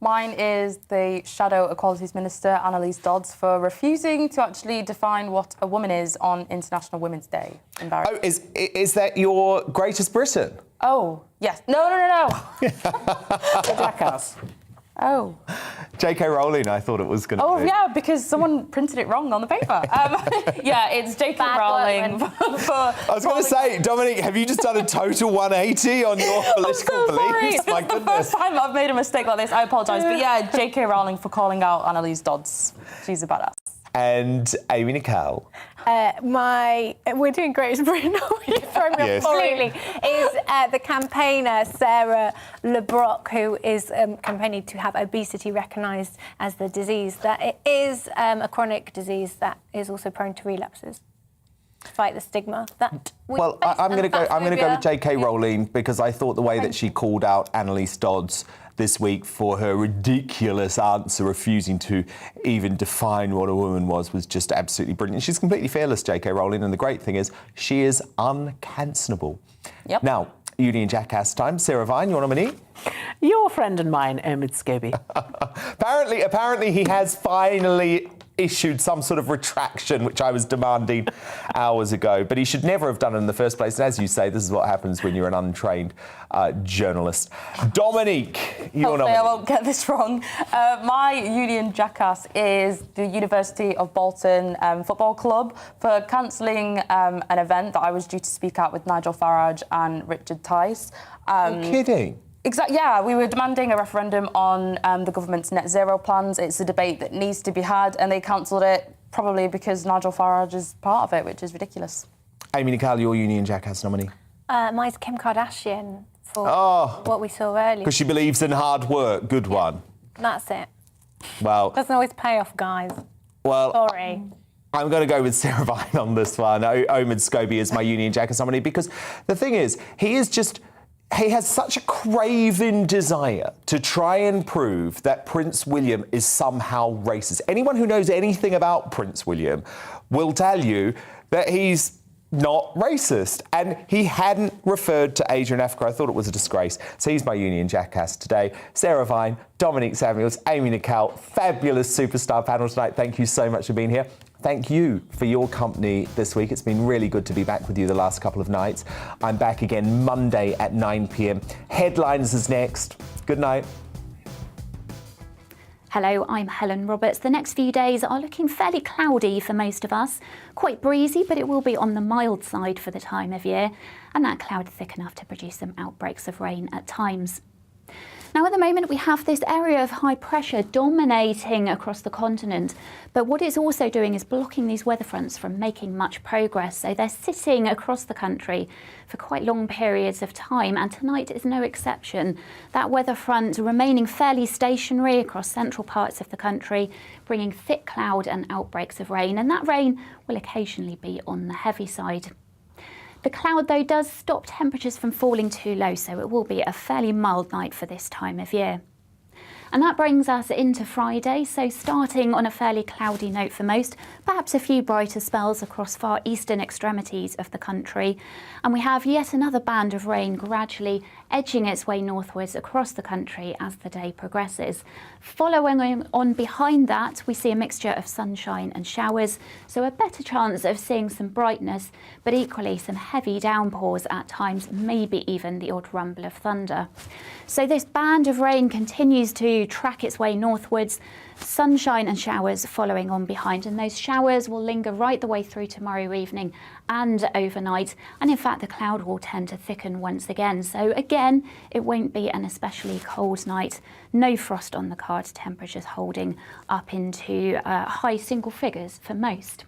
Mine is the Shadow Equalities Minister, Annalise Dodds, for refusing to actually define what a woman is on International Women's Day. Oh, is that your Greatest Britain? Oh, yes. No. The Jackass. Oh. J.K. Rowling, I thought it was going to be. Oh, yeah, because someone printed it wrong on the paper. Yeah, it's J.K. Rowling. I was going to say, Dominique, have you just done a total 180 on your political beliefs? My goodness. The first time I've made a mistake like this, I apologise. But yeah, J.K. Rowling for calling out Annalise Dodds. She's a badass. And Amy Nicole. We're doing Greatest Britain. You throw me Yes. off completely. Is the campaigner Sarah LeBrock, who is campaigning to have obesity recognised as the disease that it is a chronic disease that is also prone to relapses. Fight the stigma that. Well, I'm going to go with J.K. Rowling, because I thought the way that she called out Annalise Dodds this week for her ridiculous answer, refusing to even define what a woman was just absolutely brilliant. She's completely fearless, J.K. Rowling, and the great thing is she is uncancelable. Yep. Now, Union Jackass time. Sarah Vine, your nominee? Your friend and mine, Omid Scobie. Apparently he has finally issued some sort of retraction, which I was demanding hours ago, but he should never have done it in the first place. And as you say, this is what happens when you're an untrained journalist. Dominique, your nominee. I won't get this wrong. My Union Jackass is the University of Bolton Football Club for cancelling an event that I was due to speak at with Nigel Farage and Richard Tice. You're kidding? Exactly. Yeah, we were demanding a referendum on the government's net zero plans. It's a debate that needs to be had, and they cancelled it probably because Nigel Farage is part of it, which is ridiculous. Amy Nicole, your Union Jackass nominee. Mine's Kim Kardashian for what we saw earlier. Because she believes in hard work. Good one. That's it. Well, doesn't always pay off, guys. Well, sorry. I'm going to go with Sarah Vine on this one. Omid Scobie is my Union Jackass nominee, because the thing is, he has such a craven desire to try and prove that Prince William is somehow racist. Anyone who knows anything about Prince William will tell you that he's not racist. And he hadn't referred to Asia and Africa. I thought it was a disgrace. So he's my Union Jackass today. Sarah Vine, Dominique Samuels, Amy Nicole, fabulous superstar panel tonight. Thank you so much for being here. Thank you for your company this week. It's been really good to be back with you the last couple of nights. I'm back again Monday at 9 p.m. Headlines is next. Good night. Hello, I'm Helen Roberts. The next few days are looking fairly cloudy for most of us. Quite breezy, but it will be on the mild side for the time of year, and that cloud thick enough to produce some outbreaks of rain at times. Now, at the moment, we have this area of high pressure dominating across the continent, but what it's also doing is blocking these weather fronts from making much progress. So they're sitting across the country for quite long periods of time, and tonight is no exception. That weather front remaining fairly stationary across central parts of the country, bringing thick cloud and outbreaks of rain, and that rain will occasionally be on the heavy side. The cloud, though, does stop temperatures from falling too low, so it will be a fairly mild night for this time of year. And that brings us into Friday, so starting on a fairly cloudy note for most, perhaps a few brighter spells across far eastern extremities of the country. And we have yet another band of rain gradually edging its way northwards across the country as the day progresses. Following on behind that, we see a mixture of sunshine and showers, so a better chance of seeing some brightness, but equally some heavy downpours at times, maybe even the odd rumble of thunder. So this band of rain continues to track its way northwards, sunshine and showers following on behind, and those showers will linger right the way through tomorrow evening and overnight, and in fact the cloud will tend to thicken once again. So again, it won't be an especially cold night. No frost on the cards, temperatures holding up into high single figures for most.